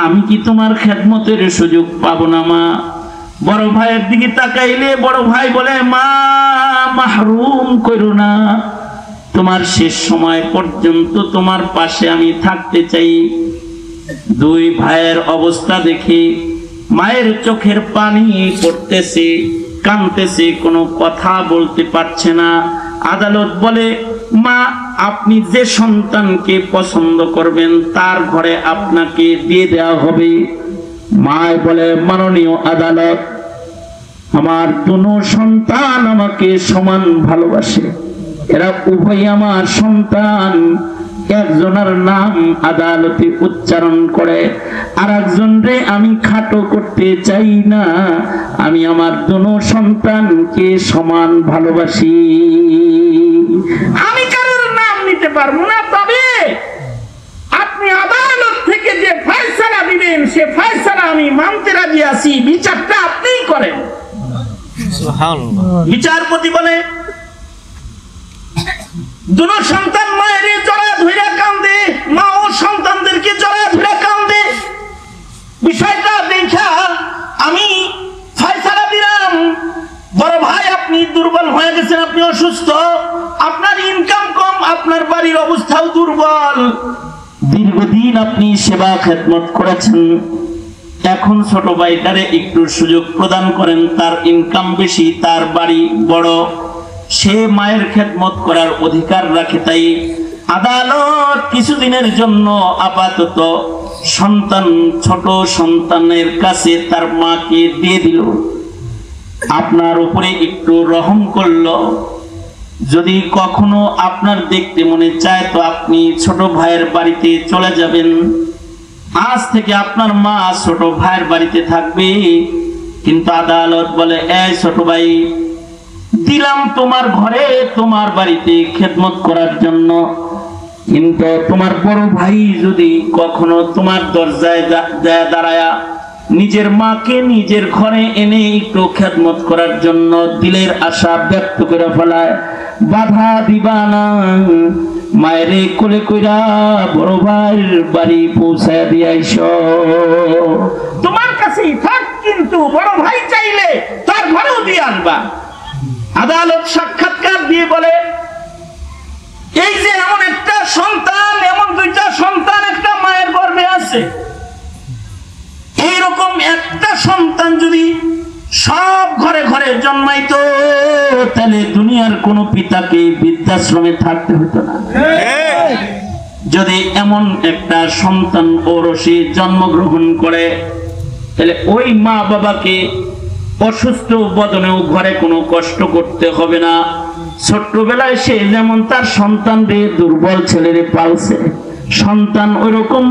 আমি কি তোমার খেদমতের সুযোগ পাবো না মা? বড় ভাইয়ের দিকে তাকাইলে বড় ভাই বলে, মা মাহরুম করো না, তোমার শেষ সময় পর্যন্ত তোমার পাশে আমি থাকতে চাই। 2 ভাইয়ের অবস্থা দেখি মায়ের চোখের পানি পড়তেছে, কাঁদতেছে, কোনো কথা বলতে পারছে না। আদালত বলে, মা আপনি যে সন্তানকে পছন্দ করবেন তার ঘরে আপনাকে দিয়ে দেওয়া হবে। মায় বলে, মাননীয় আদালত, আমার 2 সন্তান আমাকে সমান ভালোবাসে, এরা উভয় আমার সন্তান। একজনের নাম আদালতে উচ্চারণ করে, আর একজনরে আমি খাটো করতে চাই না। আমি আমার 2 সন্তানকে সমান ভালোবাসি। আমি কারোর নাম নিতে পারবো না, তবে আপনি আদালত থেকে যে ফয়সালা দিবেন সে ফয়সালা দাঁড়িয়ে আছি, বিচারটা আপনিই করেন। বিচারপতি বলে, দুনো সন্তান মায়ের জড়া ধরে কান্দে, মা ও সন্তানদেরকে জড়া ধরে কান্দে। বিষয়টা দেখা আমি ফয়সালা দিলাম, বড় ভাই আপনি দুর্বল হয়ে গেছেন, আপনি অসুস্থ, আপনার ইনকাম কম, আপনার বাড়ির অবস্থাও দুর্বল, দীর্ঘদিন আপনি সেবা খেদমত করেছেন, এখন ছোট ভাইটারে একটু সুযোগ প্রদান করেন, তার ইনকাম বেশি, তার বাড়ি বড়, সে মায়ের খেদমত করার অধিকার রাখে। তাই আদালত কিছুদিনের জন্য আপাতত ছোট সন্তানের কাছে তার মাকে দিয়ে দিল, আপনার উপরে একটু রহম করলো। যদি কখনো আপনার দেখতে মনে চায় তো আপনি ছোট ভাইয়ের বাড়িতে চলে যাবেন, আজ থেকে আপনার মা ছোট ভাইয়ের বাড়িতে থাকবে। কিন্তু আদালত বলে, এই ছোট ভাই, দিলাম তোমার ঘরে তোমার বাড়িতে খেদমত করার জন্য, কিন্তু তোমার বড় ভাই যদি কখনো তোমার দরজায় দাঁড়ায়া নিজের মাকে নিজের ঘরে এনে একটু খেদমত করার জন্য দিলের আশা ব্যক্ত করে ফেলায়, বাধা দিবা না, মায়েরে কোলে কইরা বড় ভাইয়ের বাড়ি পৌঁছায় দিয়ে আইসো, তোমার কাছেই থাক, কিন্তু বড় ভাই চাইলে তার ঘরেও দিয়ে আনবা। আদালত সাক্ষাৎকার দিয়ে বলে, এই যে এমন একটা সন্তান, এমন দুইটা সন্তান একটা মায়ের গর্ভে আছে, এইরকম একটা সন্তান যদি সব ঘরে ঘরে জন্মাইতো তাহলে দুনিয়ার কোন পিতাকে বৃদ্ধাশ্রমে থাকতে হতো না। যদি এমন একটা সন্তান ওরসে জন্মগ্রহণ করে তাহলে ওই মা বাবাকে অসুস্থ বদনেও ঘরে কোনো কষ্ট করতে হবে না। ছোট্টবেলায় সে যেমন তার সন্তানরে দুর্বল ছেলেরে পালছে, সন্তান ওইরকম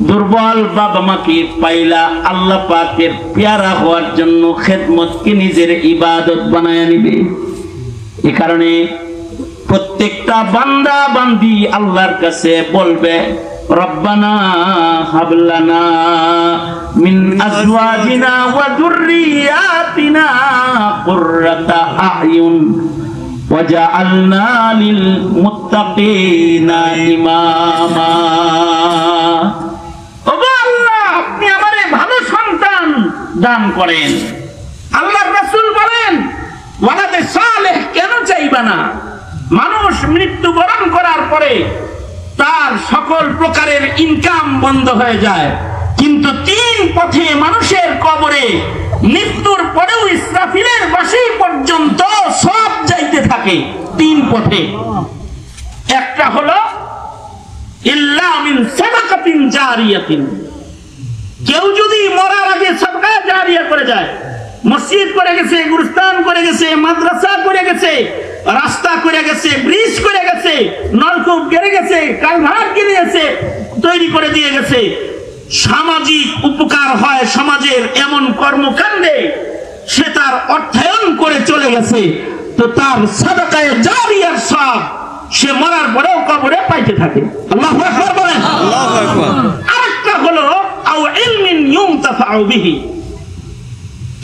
দুর্বল বাবা মাকে পাইলা আল্লাহ পাকের পেয়ারা হওয়ার জন্য খেদমতকে নিজের ইবাদত বানায় নিবে। এ কারণে প্রত্যেকটা বান্দা বান্দি আল্লাহর কাছে বলবে, রব্বানা হাবলানা মিন আজওয়াজিনা ওয়া যুররিয়াতিনা কুররাতা আ'য়ুন ওয়াজআলনা লিল মুত্তাকিনা ইমামা। ওগো আল্লাহ, আপনি আমারে ভালো সন্তান দান করেন। আল্লাহর রাসূল বলেন, ওয়ালাদে সালেহ কেন চাইবা না? মানুষ মৃত্যুবরণ করার পরে তার সকল প্রকারের ইনকাম বন্ধ হয়ে যায়, কিন্তু তিন পথে মানুষের কবরে মৃত্যুর পরেও ইসরাফিলের বাঁশি পর্যন্ত সব যাইতে থাকে। তিন পথে, একটা হলো ইল্লা মিন সাদাকাতিন জারিয়াতিন, কেউ যদি মরার আগে সাদকা জারিয়া করে যায়, মসজিদ করে গেছে, গুরুস্থান করে গেছে, মাদ্রাসা করে গেছে, রাস্তা করে গেছে, ব্রিজ করে গেছে, নলকূপ গেড়ে গেছে, কালভার্ট গেড়ে গেছে, তৈরি করে দিয়ে গেছে, সামাজিক উপকার হয় সমাজের এমন কর্মকাণ্ডে সে তার অর্থায়ন করে চলে গেছে, তো তার সাদাকায়ে জারিয়ার সব সে মরার পরেও কবরে পাইতে থাকে। আল্লাহু আকবার বলেন। আল্লাহু আকবার। আরেকটা হলো আও ইলমিন ইউনতাফাউ বিহি,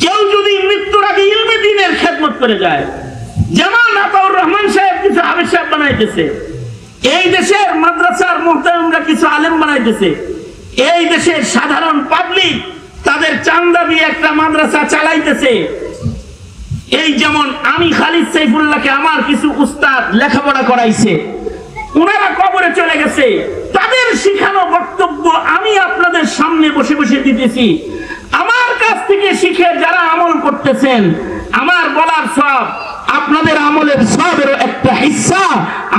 কেউ যদি মৃত্যুর আগে ইলমে দ্বীনের খেদমত করে যায়, যেমন আতাউর রহমান সাহেব কিছু হাফেজ সাহেব বানাইতেছে, এই দেশের মাদ্রাসার মুহতামিমরা কিছু আলেম বানাইতেছে, এই দেশের সাধারণ পাবলিক তাদের চান্দা দিয়ে একটা মাদ্রাসা চালাইতেছে। এই যেমন আমি খালিদ সাইফুল্লাহকে আমার কিছু উস্তাদ লেখাপড়া করাইছে, ওনারা কবরে চলে গেছে, তাদের শিখানো বক্তব্য আমি আপনাদের সামনে বসে বসে দিতেছি। আমার কাছ থেকে শিখে যারা আমল করতেছেন, আমার বলার সব আপনাদের আমলের সবের একটা হিস্সা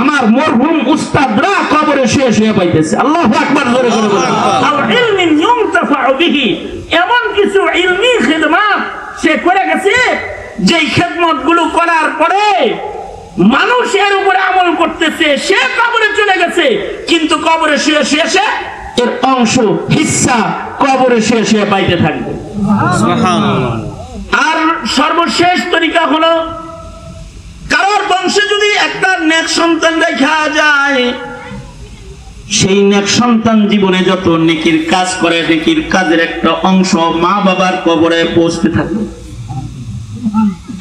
আমার মরহুম উস্তাদরা কবরে শেষ হয়ে পাইতেছে। আল্লাহু আকবার জোরে করে বলেন। আল ইলমিন ইউনতাফাউ বিহি, এমন কিছু ইলমি খিদমত সে করে গেছে যেই খেদমত গুলো করার পরে মানুষের উপরে আমল করতেছে, সে কবরে চলে গেছে, কিন্তু কবরে শুয়ে শেষে এর অংশ হিস্সা কবরে শুয়ে শুয়ে পাইতে থাকবে। সুবহানাল্লাহ। আর সর্বশেষ তরিকা হলো, কারোর বংশে যদি একটা নেক সন্তান দেখা যায়, সেই নেক সন্তান জীবনে যত নেকির কাজ করে, নেকির কাজের একটা অংশ মা বাবার কবরে পৌঁছতে থাকে।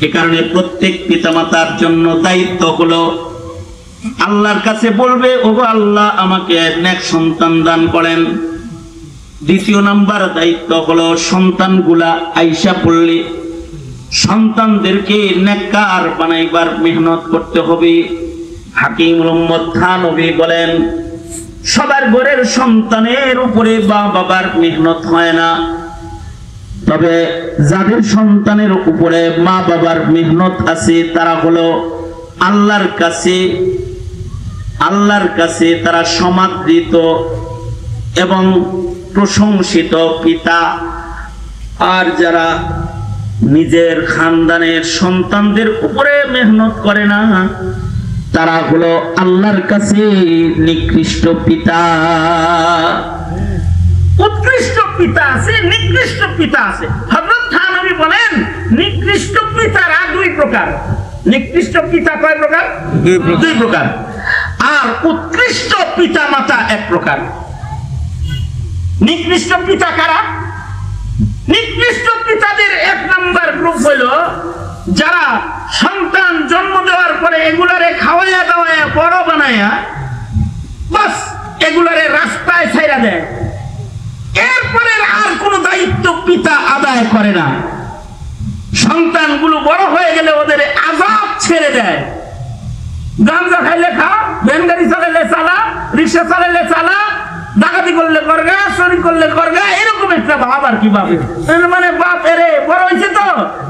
এ কারণে প্রত্যেক পিতামাতার জন্য দায়িত্ব হলো আল্লাহর কাছে বলবে, ওগো আল্লাহ আমাকে নেক সন্তান দান করেন। দ্বিতীয় নাম্বার দায়িত্ব হলো সন্তানগুলা আইসা পড়লে সন্তানদেরকে নেককার বানাইবার মেহনত করতে হবে। হাকিম মোহাম্মদ থানভী বলেন, সবার ঘরের সন্তানের উপরে বাবার মেহনত হয় না, তবে যাদের সন্তানের উপরে মা বাবার মেহনত আছে তারা হলো আল্লাহর কাছে তারা সমাদৃত এবং প্রশংসিত পিতা। আর যারা নিজের খানদানের সন্তানদের উপরে মেহনত করে না তারা হলো আল্লাহর কাছে নিকৃষ্ট পিতা। উৎকৃষ্ট পিতা আছে, নিকৃষ্ট পিতা আছে। হযরত থানভী বলেন, নিকৃষ্ট পিতারা দুই প্রকার। নিকৃষ্ট পিতা কয় প্রকার? দুই প্রকার। আর উৎকৃষ্ট পিতা মাতা এক প্রকার। নিকৃষ্ট পিতা কারা? নিকৃষ্ট পিতাদের এক নাম্বার গ্রুপ হলো যারা সন্তান জন্ম দেওয়ার পরে এগুলারে খাওয়াইয়া দাওয়াইয়া বড় বানাইয়া বাস এগুলারে রাস্তায় ছাইরা দেয়, এরপরে আর কোনো দায়িত্ব পিতা আদায় করে না। সন্তানগুলো বড় হয়ে গেলে ওদের আযাব ছেড়ে দেয়। গাঞ্জা খাইলে খা, ভ্যান গাড়ি চালাইলে চালা, রিক্সা চালাইলে চালা, ডাকাতি করলে করগা, চুরি করলে করগা, এরকম একটা ভাব আর কি। বাপে মানে বাপ এরে বড় হয়েছে তো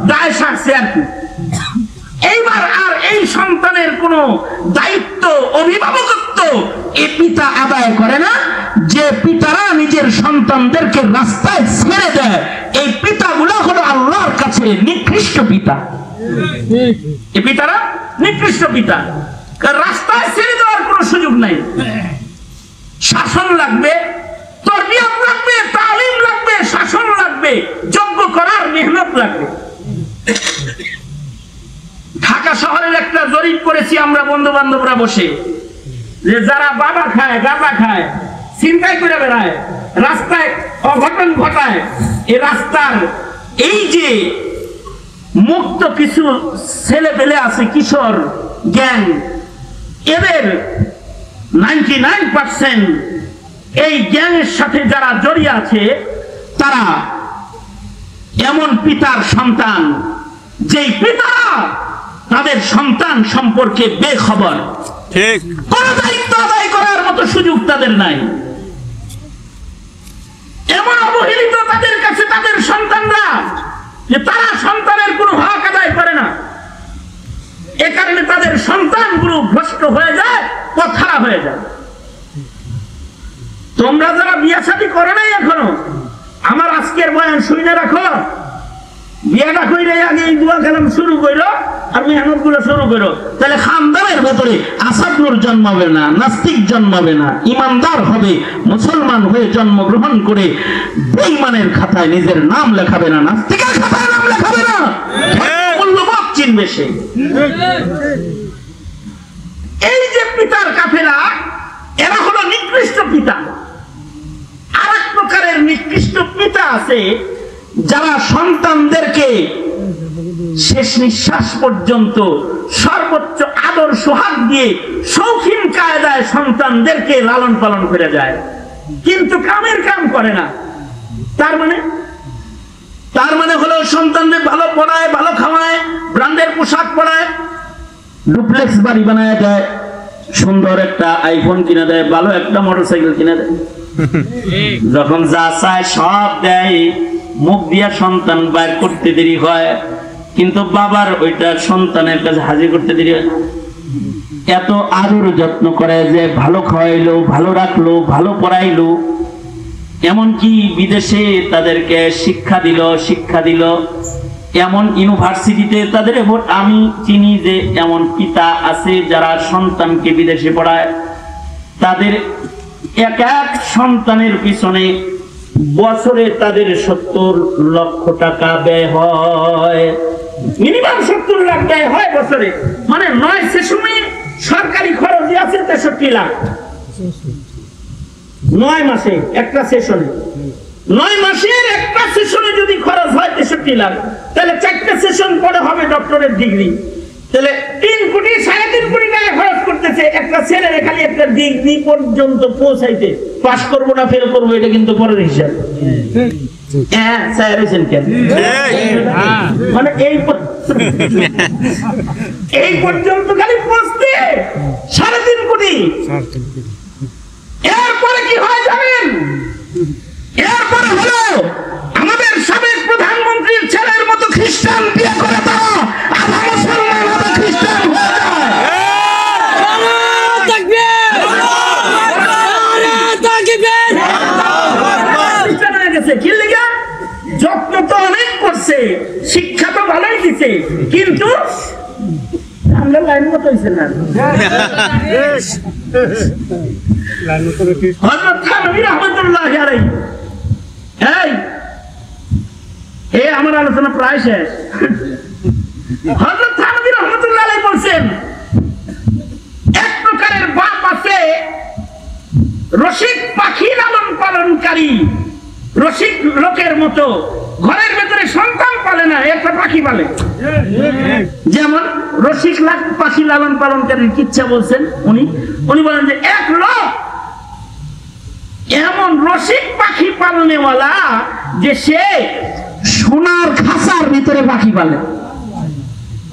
দায় সারছে আর কি। এইবার আর এই সন্তানের কোন দায়িত্ব অভিভাবকত্ব এ পিতা আদায় করে না। যে পিতারা নিজের সন্তানদেরকে রাস্তায় ছেড়ে দেয় এই পিতাগুলো হলো আল্লাহর কাছে নিকৃষ্ট পিতা। এই পিতারা নিকৃষ্ট পিতা। রাস্তায় ছেড়ে দেওয়ার কোনো সুযোগ নাই। শাসন লাগবে, তরবিয়ত লাগবে, তালিম লাগবে, শাসন লাগবে, যজ্ঞ করার মেহনত লাগবে। ঢাকা শহরের একটা জরিপ করেছি আমরা বন্ধু বান্ধবরা বসে, যে যারা বাবা খায়, গাঁজা খায়, ছিনতাই করে বেড়ায়, রাস্তায় অঘটন ঘটায়, এই রাস্তার এই যে মুক্ত কিছু ছেলে পেলে আছে, কিশোর গ্যাং, এদের 99% এই গ্যাংয়ের সাথে যারা জড়িয়ে আছে তারা এমন পিতার সন্তান যেই পিতা তাদের সন্তান সম্পর্কে বেখবর। ঠিক। কোন দায়িত্ব আদায় করার মতো সুযোগ তাদের নাই। এমন অবহেলিত তাদের কাছে তাদের সন্তানরা যে তারা সন্তানের কোনো হক আদায় করে না। এ কারণে তাদের সন্তানগুলো ভ্রষ্ট হয়ে যায়, পথহারা হয়ে যায়। তোমরা যারা বিয়ে শাদী করো নাই এখনো, আমার আজকের বয়ান শুনে রাখো। বিয়েটা কইরে আগে এই দোয়া কালাম শুরু করো আর মেহনত গুলো শুরু করো, তাহলে খানদানের ভেতরে আসাদুর জন্মাবে না, নাস্তিক জন্মাবে না, ইমানদার হবে। মুসলমান হয়ে জন্মগ্রহণ করে বেঈমানের খাতায় নিজের নাম লেখাবে না, নাস্তিকের খাতায় নাম লেখাবে না, মূল্যবোধ চিনবে সে। এই যে পিতার কাফেলা, এরা হলো নিকৃষ্ট পিতা। আর এক প্রকারের নিকৃষ্ট পিতা আছে যারা সন্তানদেরকে শেষ নিঃশ্বাস পর্যন্ত সর্বোচ্চ আদর সোহাগ দিয়ে শৌখিন কায়দায় সন্তানদেরকে লালন পালন করে যায়, কিন্তু কামের কাম করে না। তার মানে হলো সন্তানদের ভালো পড়ায়, ভালো খাওয়ায়, ব্র্যান্ডের পোশাক পরায়, ডুপ্লেক্স বাড়ি বানায় দেয়, সুন্দর একটা আইফোন কিনে দেয়, ভালো একটা মোটরসাইকেল কিনে দেয়, যখন যা চায় সব দেয়। মুখ দিয়া সন্তান বাইর করতে দেরি হয়, কিন্তু বাবার ওইটা সন্তানের কাছে হাজির করতে দেরি হয়। এত আদর যত্ন করে যে ভালো খাওয়াইলো, ভালো রাখলো, ভালো পড়াইলো, এমনকি বিদেশে তাদেরকে শিক্ষা দিল। এমন ইউনিভার্সিটিতে তাদের আমি চিনি যে এমন পিতা আছে যারা সন্তানকে বিদেশে পড়ায়। তাদের এক এক সন্তানের পিছনে বছরে তাদের 70 লক্ষ টাকা ব্যয় হয়, মিনিমাম 70 লাখ ব্যয় হয় বছরে। মানে 9 সে সময় সরকারি খরচ আছে 63 লাখ। 9 মাসে একটা সেশনে, 9 মাসের একটা সেশনে যদি খরচ হয় 63 লাখ, তাহলে 4টা সেশন পরে হবে ডক্টরের ডিগ্রি। তাহলে 3 কোটি 3.5 কোটি টাকা খরচ করতেছে একটা ছেলের খালি একটা ডিগ্রি পর্যন্ত পৌঁছাইতে। পাস করবো না ফেল করবো এটা কিন্তু পরের হিসাব। হ্যাঁ স্যার এসেন কেন, মানে এই পর্যন্ত খালি পৌঁছতে 3.5 কোটি। এরপরে কি হয় জানেন? এরপরে হলো আমাদের সাবেক প্রধানমন্ত্রীর ছেলের মতো খ্রিস্টান বিয়ে করে তারা আধা মুসলমান আধা খ্রিস্টান হয়ে যায়। কি লেগে? যত্ন তো অনেক করছে, শিক্ষা তো ভালোই দিছে, কিন্তু আমরা লাইন মতো হয়েছে না। হযরত থানভী রাহমাতুল্লাহি আলাইহি, এই আমার আলোচনা প্রায় শেষ। হযরত থানভী রাহমাতুল্লাহি আলাইহি বলছেন, এক প্রকারের বাপ আছে রসিক পাখি লালন পালনকারী, রসিক লোকের মতো ঘরের ভেতরে সন্তান পালে না, একটা পাখি পালে। যেমন রসিক পাখি লালন পালনকারীর কিচ্ছা বলছেন উনি বলেন যে এক লোক এমন রসিক পাখি পালনেওয়ালা যে সে সোনার খাঁচার ভিতরে পাখি পালে।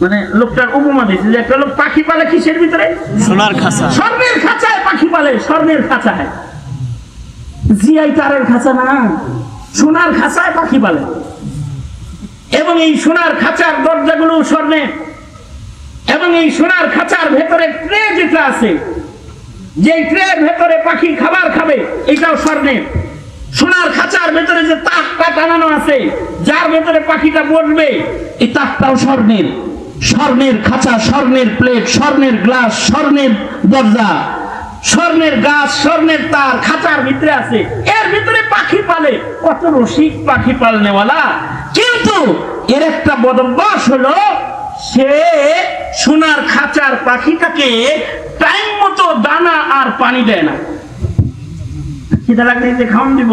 মানে লোকটার উপমা দিয়েছে যে একটা লোক পাখি পালে কিসের ভিতরে? সোনার খাঁচা, স্বর্ণের খাঁচায় পাখি পালে, স্বর্ণের খাঁচায়। জিআই তারের খাঁচা না, সোনার খাঁচায় পাখি পালে। এবং এই সোনার খাঁচার দরজাগুলো স্বর্ণের, এবং এই সোনার খাঁচার ভেতরে ট্রে যেটা আছে, যে ট্রের ভেতরে পাখি খাবার খাবে, এটাও স্বর্ণের। সোনার খাঁচার ভেতরে যে তাকটা টানানো আছে, যার ভেতরে পাখিটা বসবে, এই তাকটাও স্বর্ণের। স্বর্ণের খাঁচা, স্বর্ণের প্লেট, স্বর্ণের গ্লাস, স্বর্ণের দরজা, স্বর্ণের গাছ, স্বর্ণের তার খাঁচার ভিতরে আছে। এর ভিতরে পাখি পালে, কত রসিক পাখি পালনেওয়ালা। কিন্তু এর একটা বদভ্যাস হলো, সে সোনার খাঁচার পাখিটাকে টাইম মতো দানা আর পানি দেয় না। খিদা লাগলে যে খাওয়ান দিব,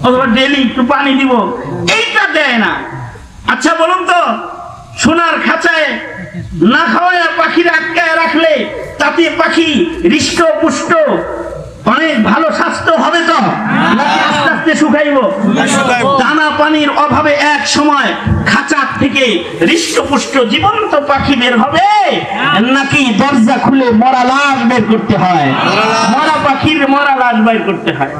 অথবা ডেলি একটু পানি দিব, এইটা দেয় না। আচ্ছা বলুন তো, সোনার খাঁচায় না খাওয়ায় পাখিরা আটকায় রাখলে তাতে পাখি হৃষ্ট পুষ্ট অনেক ভালো স্বাস্থ্য হবে তো, নাকি আস্তে আস্তে শুকাইব? দানা পানির অভাবে এক সময় খাঁচা থেকে হৃষ্টপুষ্ট জীবন্ত পাখি বের হবে, নাকি দরজা খুলে মরা লাশ বের করতে হয়? মরা পাখির মরা লাশ বের করতে হয়।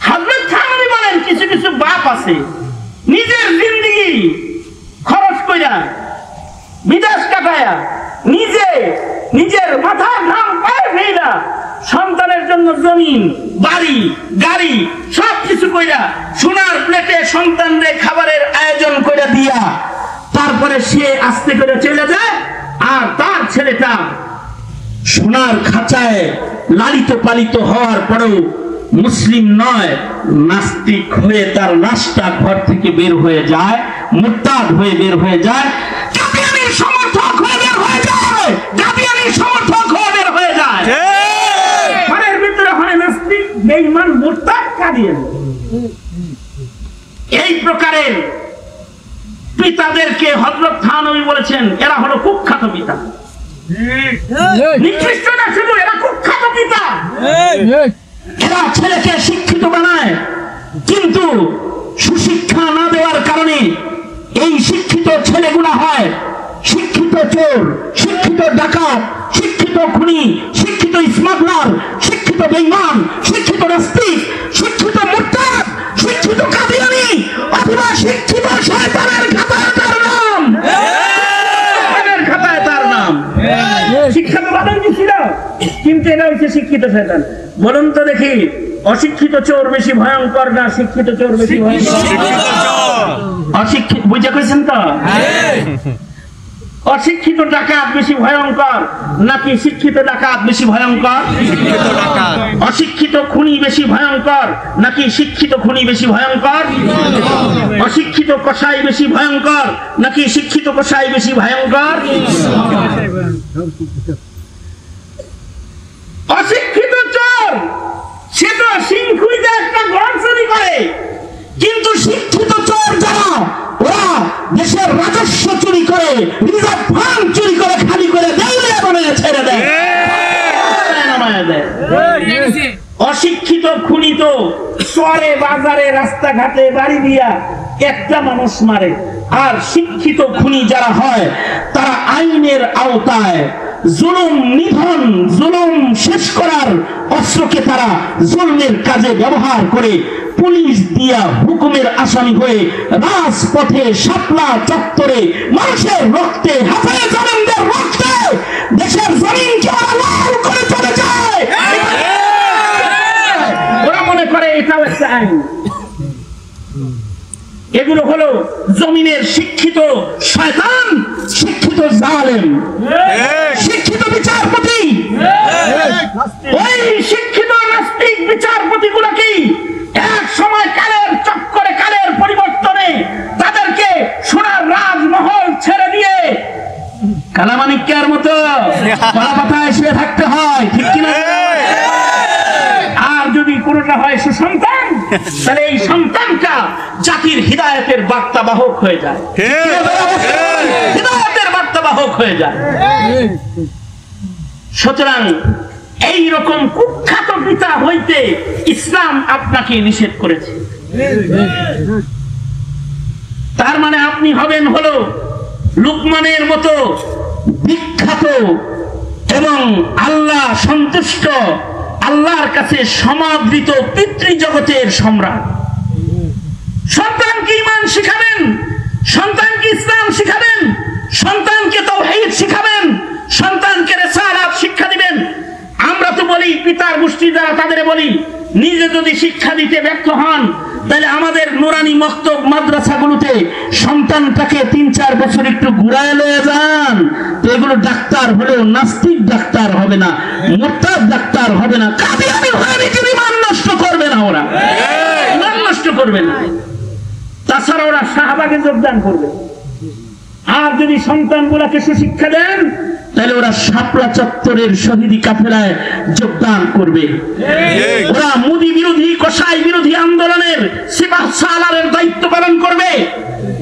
হযরত থানভী বলেন, কিছু কিছু বাপ আছে নিজের জিন্দেগি খরচ কইরা বিদেশ কাটায়া নিজের মাথার ঘাম পায়ে ফেলা সন্তানের জন্য জমিন, বাড়ি, গাড়ি সবকিছু কইরা সোনার প্লেটে সন্তানদের খাবারের আয়োজন করে দিয়া তারপরে সে আস্তে করে চলে যায়, আর তার ছেলেটা সোনার খাঁচায় লালিত পালিত হওয়ার পরেও মুসলিম নয়, নাস্তিক হয়ে তার লাশটা ঘর থেকে বের হয়ে যায়, মুরতাদ হয়ে বের হয়ে যায়, কাদিয়ানীর সমর্থক হয়ে বের হয়ে যায়, কাদিয়ানীর সমর্থক হয়ে বের হয়ে যায়। ঘরের ভিতরে হয় নাস্তিক, বেঈমান, মুরতাদ, কাদিয়ানী। এই প্রকারের পিতাদেরকে হযরত থানভী বলেছেন এরা হলো কুখ্যাত পিতা। নিকৃষ্ট না শুধু, এরা কুখ্যাত পিতা। এরা ছেলেকে শিক্ষিত বানায়, কিন্তু সুশিক্ষা না দেওয়ার কারণে এই শিক্ষিত ছেলেগুলা হয় শিক্ষিত চোর, শিক্ষিত ডাকাত, শিক্ষিত খুনি, শিক্ষিত স্মাগলার, শিক্ষিত বেঈমান, শিক্ষিত নাস্তিক, শিক্ষিত মুরতাদ, শিক্ষিত কাদিয়ানী, অথবা শিক্ষিত শয়তানের খাতায় তার নাম। শয়তানের খাতায় তার নাম। শিক্ষা তো ভালোই দিছিল, কিন্তু এটা হচ্ছে শিক্ষিত শয়তান। বলুন তো দেখি, অশিক্ষিত চোর বেশি ভয়ঙ্কর না শিক্ষিত চোর বেশি ভয়ঙ্কর? অশিক্ষিত বুঝা কইছেন তো? অশিক্ষিত ডাকাত বেশি ভয়ঙ্কর নাকি শিক্ষিত ডাকাত বেশি ভয়ঙ্কর? অশিক্ষিত খুনি বেশি ভয়ঙ্কর নাকি শিক্ষিত খুনি বেশি ভয়ঙ্কর? অশিক্ষিত কসাই বেশি ভয়ঙ্কর নাকি শিক্ষিত কসাই বেশি ভয়ঙ্কর? অশিক্ষিত চোর সে তো শিং খুঁজে একটা ঘর চুরি করে, কিন্তু শিক্ষিত চোর যারা ওরা দেশের রাজস্ব চুরি করে, রিজার্ভ ফান্ড চুরি করে, খালি করে দেউলিয়া বানিয়ে ছেড়ে দেয়। অশিক্ষিত খুনি তো চরে বাজারে রাস্তাঘাটে বাড়ি দিয়া একটা মানুষ মারে, আর শিক্ষিত খুনি যারা হয় তারা আইনের আওতায় জুলুম নিধন, জুলুম শেষ করার অস্ত্রকে তারা জুলমের কাজে ব্যবহার করে পুলিশ দিয়া হুকুমের আসামি হয়ে রাজপথে, শাপলা চত্বরে মানুষের রক্তে, হাফেজ জামিনদের রক্তে দেশের জমিনকে লাল করে চলে যায়। ওরা মনে করে এটাও একটা আইন। এগুলো হলো জমিনের শিক্ষিত শয়তান, শিক্ষিত জালেম, শিক্ষিত বিচারপতি। ওই শিক্ষিত নাস্তিক বিচারপতি গুলো কি এক সময় কালের চক্করে, কালের পরিবর্তনে তাদেরকে সোনার রাজমহল ছেড়ে দিয়ে কালামানিক্যের মতো কলাপাতায় শুয়ে থাকতে হয়, ঠিক কিনা? আর যদি কোনটা হয় সুসন্তান, তাহলে এই সন্তানটা জাতির হিদায়াতের বার্তাবাহক হয়ে যায়, হিদায়াতের বার্তাবাহক হয়ে যায়। সুতরাং এইরকম কুখ্যাত পিতা হইতে ইসলাম আপনাকে নিষেধ করেছে। তার মানে আপনি হবেন হলো লুকমানের মতো বিখ্যাত এবং আল্লাহ সন্তুষ্ট, আল্লাহর কাছে সমাদৃত পিতৃজগতের সম্রাট। সন্তানকে ঈমান শিখাবেন, সন্তানকে ইসলাম শিখাবেন, সন্তানকে তাওহীদ শিখাবেন, সন্তানকে রিসালাত শিক্ষা দিবেন। আমরা তো বলি পিতার গোষ্ঠী দ্বারা তাদের বলি, নিজে যদি শিক্ষা দিতে ব্যর্থ হন তাহলে আমাদের নুরানি মক্তব মাদ্রাসাগুলোতে সন্তানটাকে ৩-৪ বছর একটু ঘুরায় লয়ে যান, তো এগুলো ডাক্তার হলেও নাস্তিক ডাক্তার হবে না, মুরতাদ ডাক্তার হবে না, কাদিয়ানি হয়ে নিজের ঈমান নষ্ট করবে না, ওরা ঈমান নষ্ট করবে না। তাছাড়া ওরা শাহবাগে যোগদান করবে। আর যদি সন্তানগুলোকে সুশিক্ষা দেন তাহলে ওরা শাপলা চত্বরের শহীদি কাফেলায় যোগদান করবে। ওরা মোদি বিরোধী, কসাই বিরোধী আন্দোলনের সিপাহ সালারের দায়িত্ব পালন করবে।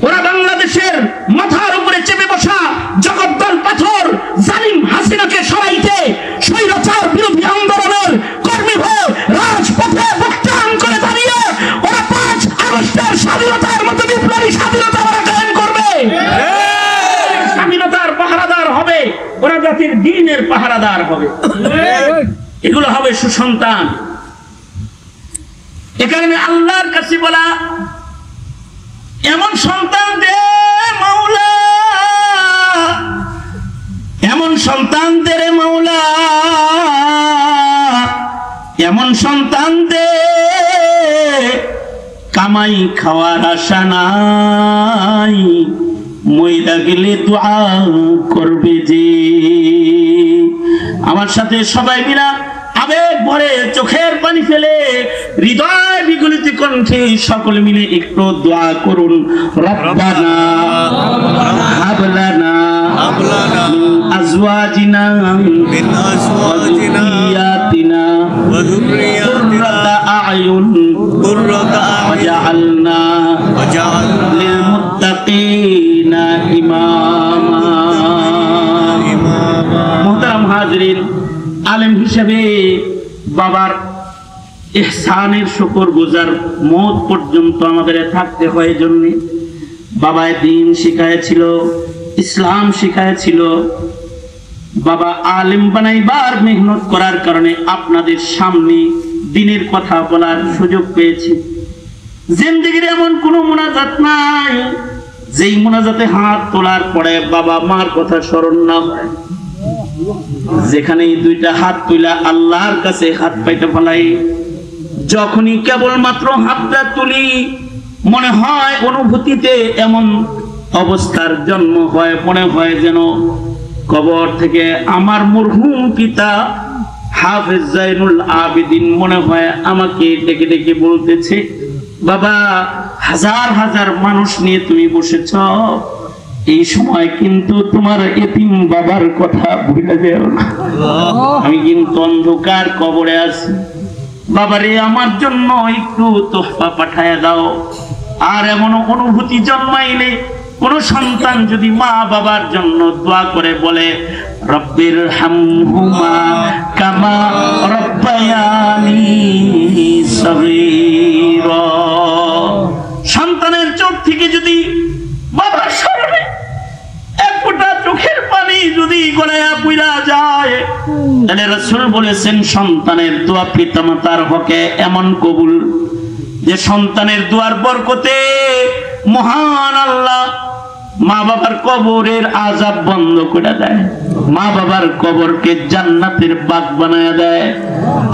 ওরা বাংলাদেশের মাথার উপরে চেপে বসা জগদ্দল পাথর জালিম হাসিনাকে সরাইতে স্বৈরাচার বিরোধী আন্দোলনের কর্মী হয়ে রাজপথে বক্তব্য করে দাঁড়িয়ে ওরা 5 আগস্টের স্বাধীনতার মতো বিপ্লবী স্বাধীনতা ওরা কায়েম করবে। স্বাধীনতার পাহারাদার হবে ওরা, জাতির দ্বীনের পাহারাদার হবে। এগুলো হবে সুসন্তান। এ কারণে আল্লাহর কাছে বলা, এমন সন্তান দে মাওলা, এমন সন্তান দে রে মাওলা, এমন সন্তান দে কামাই খাওয়ার আশা নাই, মইরা গেলে দোয়া করবে যে। আমার সাথে সবাই মিলা আবেগ ভরে চোখের পানি ফেলে হৃদয় বিগলিত কণ্ঠে সকলে মিলে একটু দোয়া করুন। রব্বানা হাব লানা মিন আজওয়াজিনা ওয়া যুররিয়াতিনা কুররাতা আ'য়ুন ওয়াজআলনা লিল মুত্তাকিনা ইমামা। মুহতারাম হাজরিন, আলেম হিসেবে বাবার ইহসানের শুকর গুজার মওত পর্যন্ত আমাদের থাকতে হয়। জন্য বাবায় দ্বীন শিখাইছিল, ইসলাম শিখাইছিল। বাবা আলেম বানাইবার মেহনত করার কারণে আপনাদের সামনে দ্বীনের কথা বলার সুযোগ পেয়েছি। জিন্দেগির এমন কোন মুনাজাত নাই যেই মুনাজাতে হাত তোলার পরে বাবা মার কথা স্মরণ না হয়। যেখানে দুইটা হাত তুলা আল্লাহর কাছে হাত পাইতে ফেলাই, যখনই কেবলমাত্র হাতটা তুলি মনে হয় অনুভূতিতে এমন অবস্থার জন্ম হয়, মনে হয় যেন কবর থেকে আমার মরহুম পিতা হাফেজ জাইনুল আবেদিন মনে হয় আমাকে ডেকে ডেকে বলতেছে, বাবা হাজার হাজার মানুষ নিয়ে তুমি বসেছ, এই সময় কিন্তু তোমার এতিম বাবার কথা ভুলে যেও না। আমি কিন্তু অন্ধকার কবরে আছি, বাবারে আমার জন্য একটু তোহফা পাঠায় দাও। আর এমন অনুভূতি জন্মাইলে কোন সন্তান যদি মা বাবার জন্য দোয়া করে বলে রব্বির হামহুমা কামা রব্বায়ানি সগীরা, সন্তানের চোখ থেকে যদি বাবার স্মরণে এক ফোঁটা চোখের পানি যদি গড়াইয়া পুইরা যায়, তাহলে রাসূল বলেছেন সন্তানের দোয়া পিতামাতার হকে এমন কবুল যে সন্তানের দোয়ার বরকতে মহান আল্লাহ মা বাবার কবরের আযাব বন্ধ করে দেয়, মা বাবার কবরকে জান্নাতের বাগ বানায় দেয়।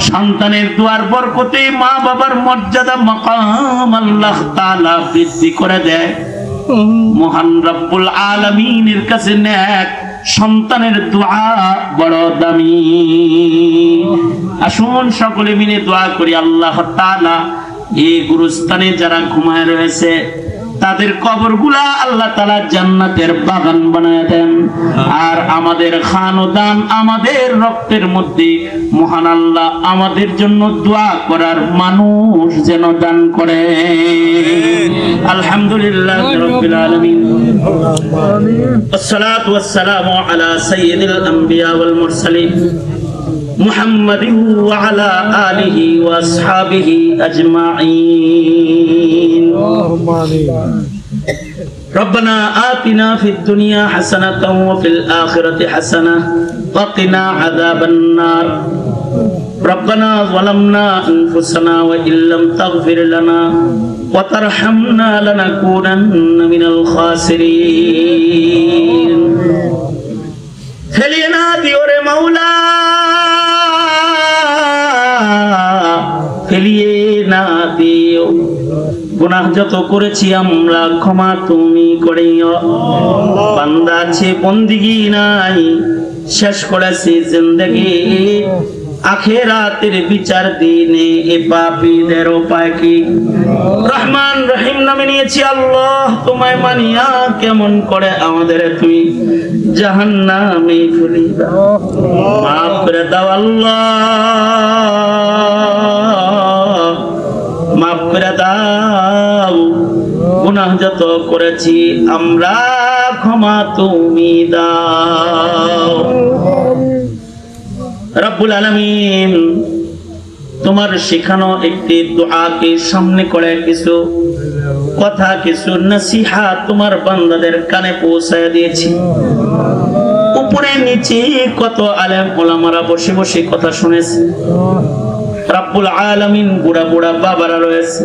সন্তানের দোয়ার বরকতে মা বাবার মর্যাদা মাকাম আল্লাহ তাআলা বৃদ্ধি করে দেয়। মহান রব্বুল আলামিনের কাছে নেক সন্তানের দোয়া বড় দামি। আসুন সকলে মিলে দোয়া করি আল্লাহ তাআলা এই গুরুস্থানে যারা ঘুমায় রয়েছে তাদের কবরগুলা আল্লাহ তাআলা জান্নাতের বাগান বানায় দেন। আর আমাদের খানদান আমাদের রক্তের মধ্যে মহান আল্লাহ আমাদের জন্য দোয়া করার মানুষ যেন দান করে। আলহামদুলিল্লাহ রাব্বিল আলামিন, আসসালাতু ওয়াসসালামু আলা সাইয়্যিদিল আম্বিয়া ওয়াল মুরসালিন মুহাম্মাদিন ওয়া আলা আলিহি ওয়া আসহাবিহি আজমাইন। ربنا آتنا في الدنيا حسنة وفي الآخرة حسنة وقنا عذاب النار. ربنا ظلمنا أنفسنا وإن لم تغفر لنا وترحمنا لنكونن من الخاسرين. فلينا ديور مولا ফেলিয়ে না দিও, গুনাহ যত করেছি আমরা ক্ষমা তুমি করিও। বান্দা আছে বন্দিগি নাই, শেষ করেছি জিন্দেগি, আখিরাতের বিচার দিনে এ পাপীদের উপায় কি? রহমান রহিম নামে নিয়েছি আল্লাহ, তোমায় মানিয়া কেমন করে আমাদের তুমি জাহান্নামে ফেলিবা। মাফ করে দাও আল্লাহ, মাফ করে দাও, গুনাহ যত করেছি আমরা ক্ষমা তুমি দাও। রব্বুল আলামিন তোমার শেখানো একটি দোয়াকে সামনে করে কিছু কথা, কিছু নসিহত তোমার বান্দাদের কানে পৌঁছায় দিয়েছি। উপরে নিচে কত আলেম ওলামারা বসে বসে কথা শুনেছে। রব্বুল আলামিন বুড়া বুড়া বাবারা রয়েছে,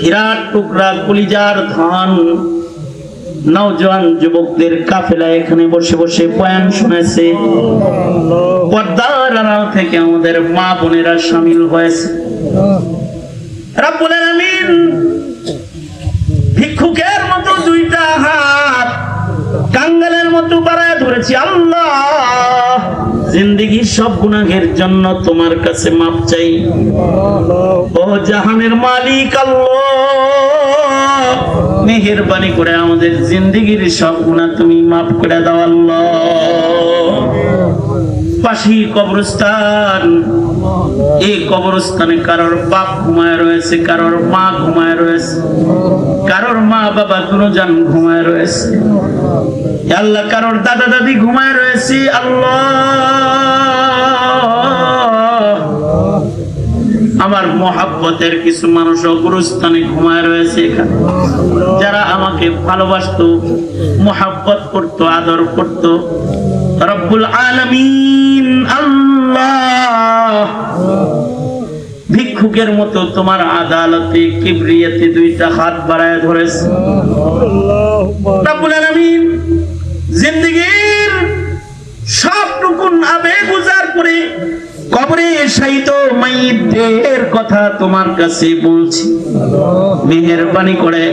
হীরার টুকরা কলিজার ধন নওজোয়ান যুবকদের কাফেলা এখানে বসে বসে বয়ান শুনেছে। পর্দার আড়াল থেকে আমাদের মা বোনেরা শামিল হয়েছে। রব্বুল আলামিন ভিক্ষুকের মতো দুইটা হাত কাঙ্গালের মতো বাড়ায় ধরেছি। আল্লাহ জিন্দেগির সব গুনাহের জন্য তোমার কাছে মাপ চাই। ও জাহানের মালিক আল্লাহ, মেহেরবানি করে আমাদের জিন্দেগির সব গুনাহ তুমি মাফ করে দাও আল্লাহ। পাশি কবরস্থান, এই কবরস্থানে কারোর বাপ ঘুমায় রয়েছে, কারোর মা ঘুমায় রয়েছে, কারোর মা বাবা দুজন ঘুমায় রয়েছে আল্লাহ, কারোর দাদা দাদি ঘুমায় রয়েছে আল্লাহ। আমার মহাব্বতের কিছু মানুষ গুরুস্থানে ঘুমায় রয়েছে এখানে, যারা আমাকে ভালোবাসতো, মহাব্বত করতো, আদর করতো। রব্বুল আলামিন আল্লাহ ভিক্ষুকের মতো তোমার আদালতে কিবরিয়াতে দুইটা হাত বাড়ায় ধরেছে। রব্বুল আলামিন জিন্দেগীর সবটুকুন আবেগ উজাড় করে কবরে শায়িত মাইয়িতদের কথা তোমার কাছে বলছি। মেহেরবানি করে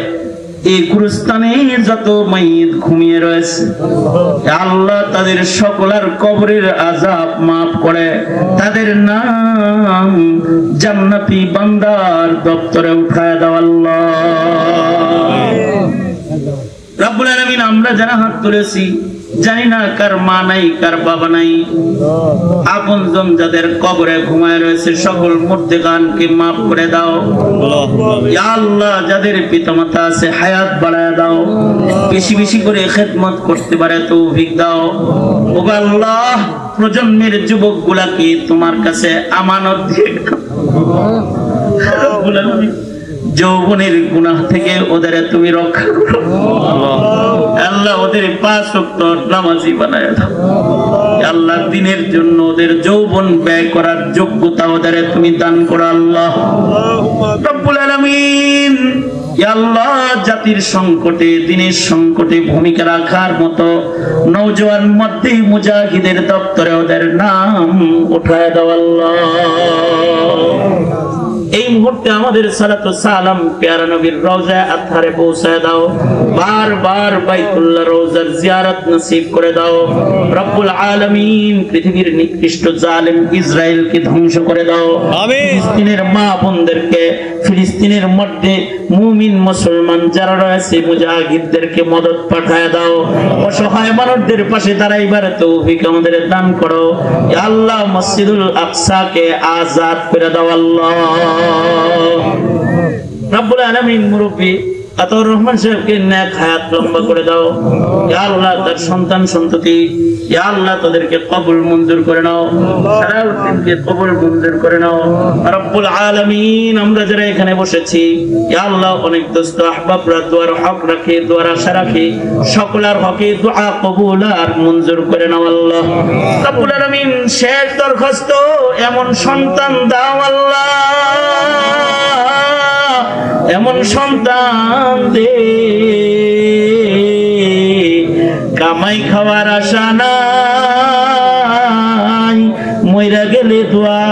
এই গুরুস্থানে যত মাইয়িত ঘুমিয়ে রয়েছে আল্লাহ, তাদের সকলের কবরের আযাব মাফ করে তাদের নাম জান্নাতি বান্দার দপ্তরে উঠায় দাও আল্লাহ। রব্বুল আলামিন আমরা যারা হাত তুলেছি জানি না কার মা নাই, কার বাবা নাই, আপনজন যাদের কবরে ঘুমায় রয়েছে সকল মুর্দেগানকে মাফ করে দাও। ইয়া আল্লাহ, যাদের পিতামাতা আছে হায়াত বাড়ায় দাও, বেশি বেশি করে খেদমত করতে পারে তৌফিক দাও। ও আল্লাহ, প্রজন্মের যুবক গুলাকে তোমার কাছে আমানত দিয়ে যৌবনের গুনাহ থেকে ওদের তুমি রক্ষা করো আল্লাহ। ওদের 5 ওয়াক্ত নামাজি বানায় দাও আল্লাহ। দিনের জন্য ওদের যৌবন ব্যয় করার যোগ্যতা ওদের তুমি দান করো আল্লাহ রব্বুল আলামিন। ইয়া আল্লাহ, জাতির সংকটে, দিনের সংকটে ভূমিকা রাখার মতো নওজোয়ান মধ্যে মুজাহিদের দপ্তরে ওদের নাম উঠায় দাও আল্লাহ। এই মুহূর্তে আমাদের সালাতু সালাম প্যারা নবীর রওজা আতহারে পৌঁছায় দাও। বারবার বাইতুল্লাহ রওজার জিয়ারত নসিব করে দাও রব্বুল আলামিন। পৃথিবীর নিকৃষ্ট জালেম ইসরায়েলকে ধ্বংস করে দাও। ফিলিস্তিনের মা বোনদেরকে, ফিলিস্তিনের মধ্যে মুমিন মুসলমান যারা রয়েছে মুজাহিদদেরকে মদদ পাঠায় দাও। অসহায় মানুষদের পাশে দাঁড়াইবার তৌফিক আমাদের দান করো ইয়া আল্লাহ। মসজিদুল আকসাকে আজাদ করে দাও আল্লাহ রব্বুল আলামিন। মুরব্বী আতাউর রহমান সাহেবকে নেক হায়াত লম্বা করে দাও ইয়া আল্লাহ। তার সন্তান সন্ততি ইয়া আল্লাহ তাদেরকে কবুল মঞ্জুর করে নাও। সালাউদ্দিনকে কবুল মঞ্জুর করে নাও রব্বুল আলামিন। আমরা যারা এখানে বসেছি ইয়া আল্লাহ, অনেক দোস্ত আহবাবরা দুয়ার হক রাখে, দুয়ার আশা রাখে, সকলের হকে দোয়া কবুল আর মঞ্জুর করে নাও আল্লাহ রব্বুল আলামিন। শেষ দরখাস্ত, এমন সন্তান দাও আল্লাহ, এমন সন্তান দে কামাই খাওয়ার আশা নাই, মইরা গেলে দোয়া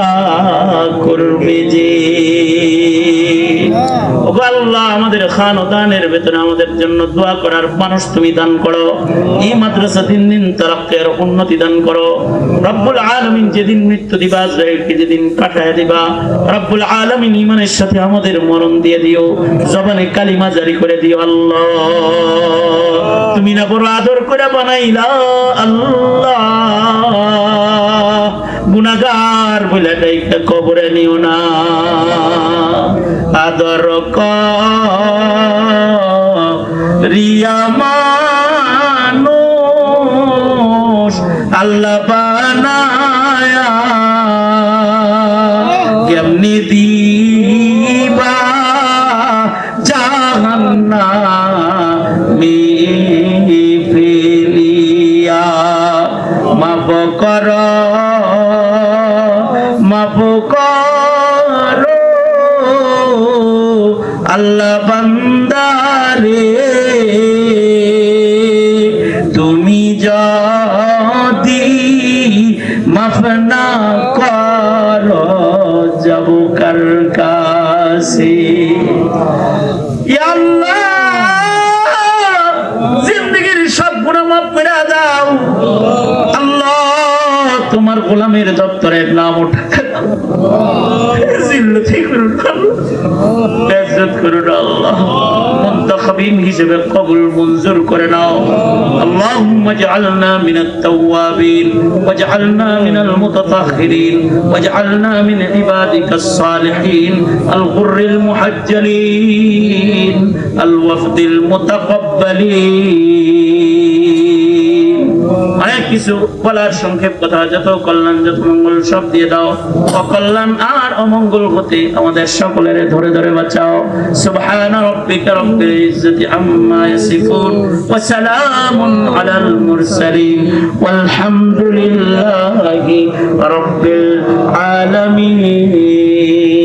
করবে যে। আল্লাহ, আমাদের খানদানের ভেতরে আমাদের জন্য দোয়া করার মানুষ তুমি দান করো। এই মাদ্রাসা দিন দিন তারাক্কির উন্নতি দান করো রব্বুল আলামিন। যেদিন মৃত্যু দিবা, আজরাইলকে যেদিন পাঠায় দিবা রব্বুল আলামিন, ঈমানের সাথে আমাদের মরণ দিয়ে দিও, জবানে কালিমা জারি করে দিও আল্লাহ। তুমি না বড় আদর করে বানাইলা আল্লাহ, গুনাহগার বলে ডাইকা কবরে নিও না। আদর রিয়া মানুষ আল্লাহ বানায়া, কেমনি দিবা জাহান্নামে ফেলিয়া। মাফ করো, মাফ করো আল্লাহ বান্দারে, তুমি যদি মাফ না করো যাব কার কাছে। ইয়া আল্লাহ, জিন্দেগীর সব গুনাহ মাফ করে দাও আল্লাহ। তোমার গোলামের দপ্তরের নাম ওঠা জিল্লতি করুন আল্লাহ, ইজ্জত করুন আল্লাহ। মুনতাখিবিন হিসেবে কবুল মঞ্জুর করে নাও। আল্লাহুম্মা জাআলনা মিনাত তাওয়াবিন ওয়াজআলনা মিনাল মুতাতাহহিরিন ওয়াজআলনা মিন ইবাদিকাস সালিহিন আল গুররিল মুহাজ্জালিন আল ওয়াফদিল মুতাকাব্বালিন। অনেক কিছু বলার সংক্ষেপ কথা, যত কল্যাণ যত মঙ্গল সব দিয়ে দাও। অকল্যাণ আর অমঙ্গল হতে আমাদের সকলের ধরে ধরে বাঁচাও। সুবহানা রাব্বিকা রাব্বিল ইজ্জাতি আম্মা ইয়াসিফুন ওয়া সালামুন আলাল মুরসালিন ওয়ালহামদুলিল্লাহি রাব্বিল আলামিন।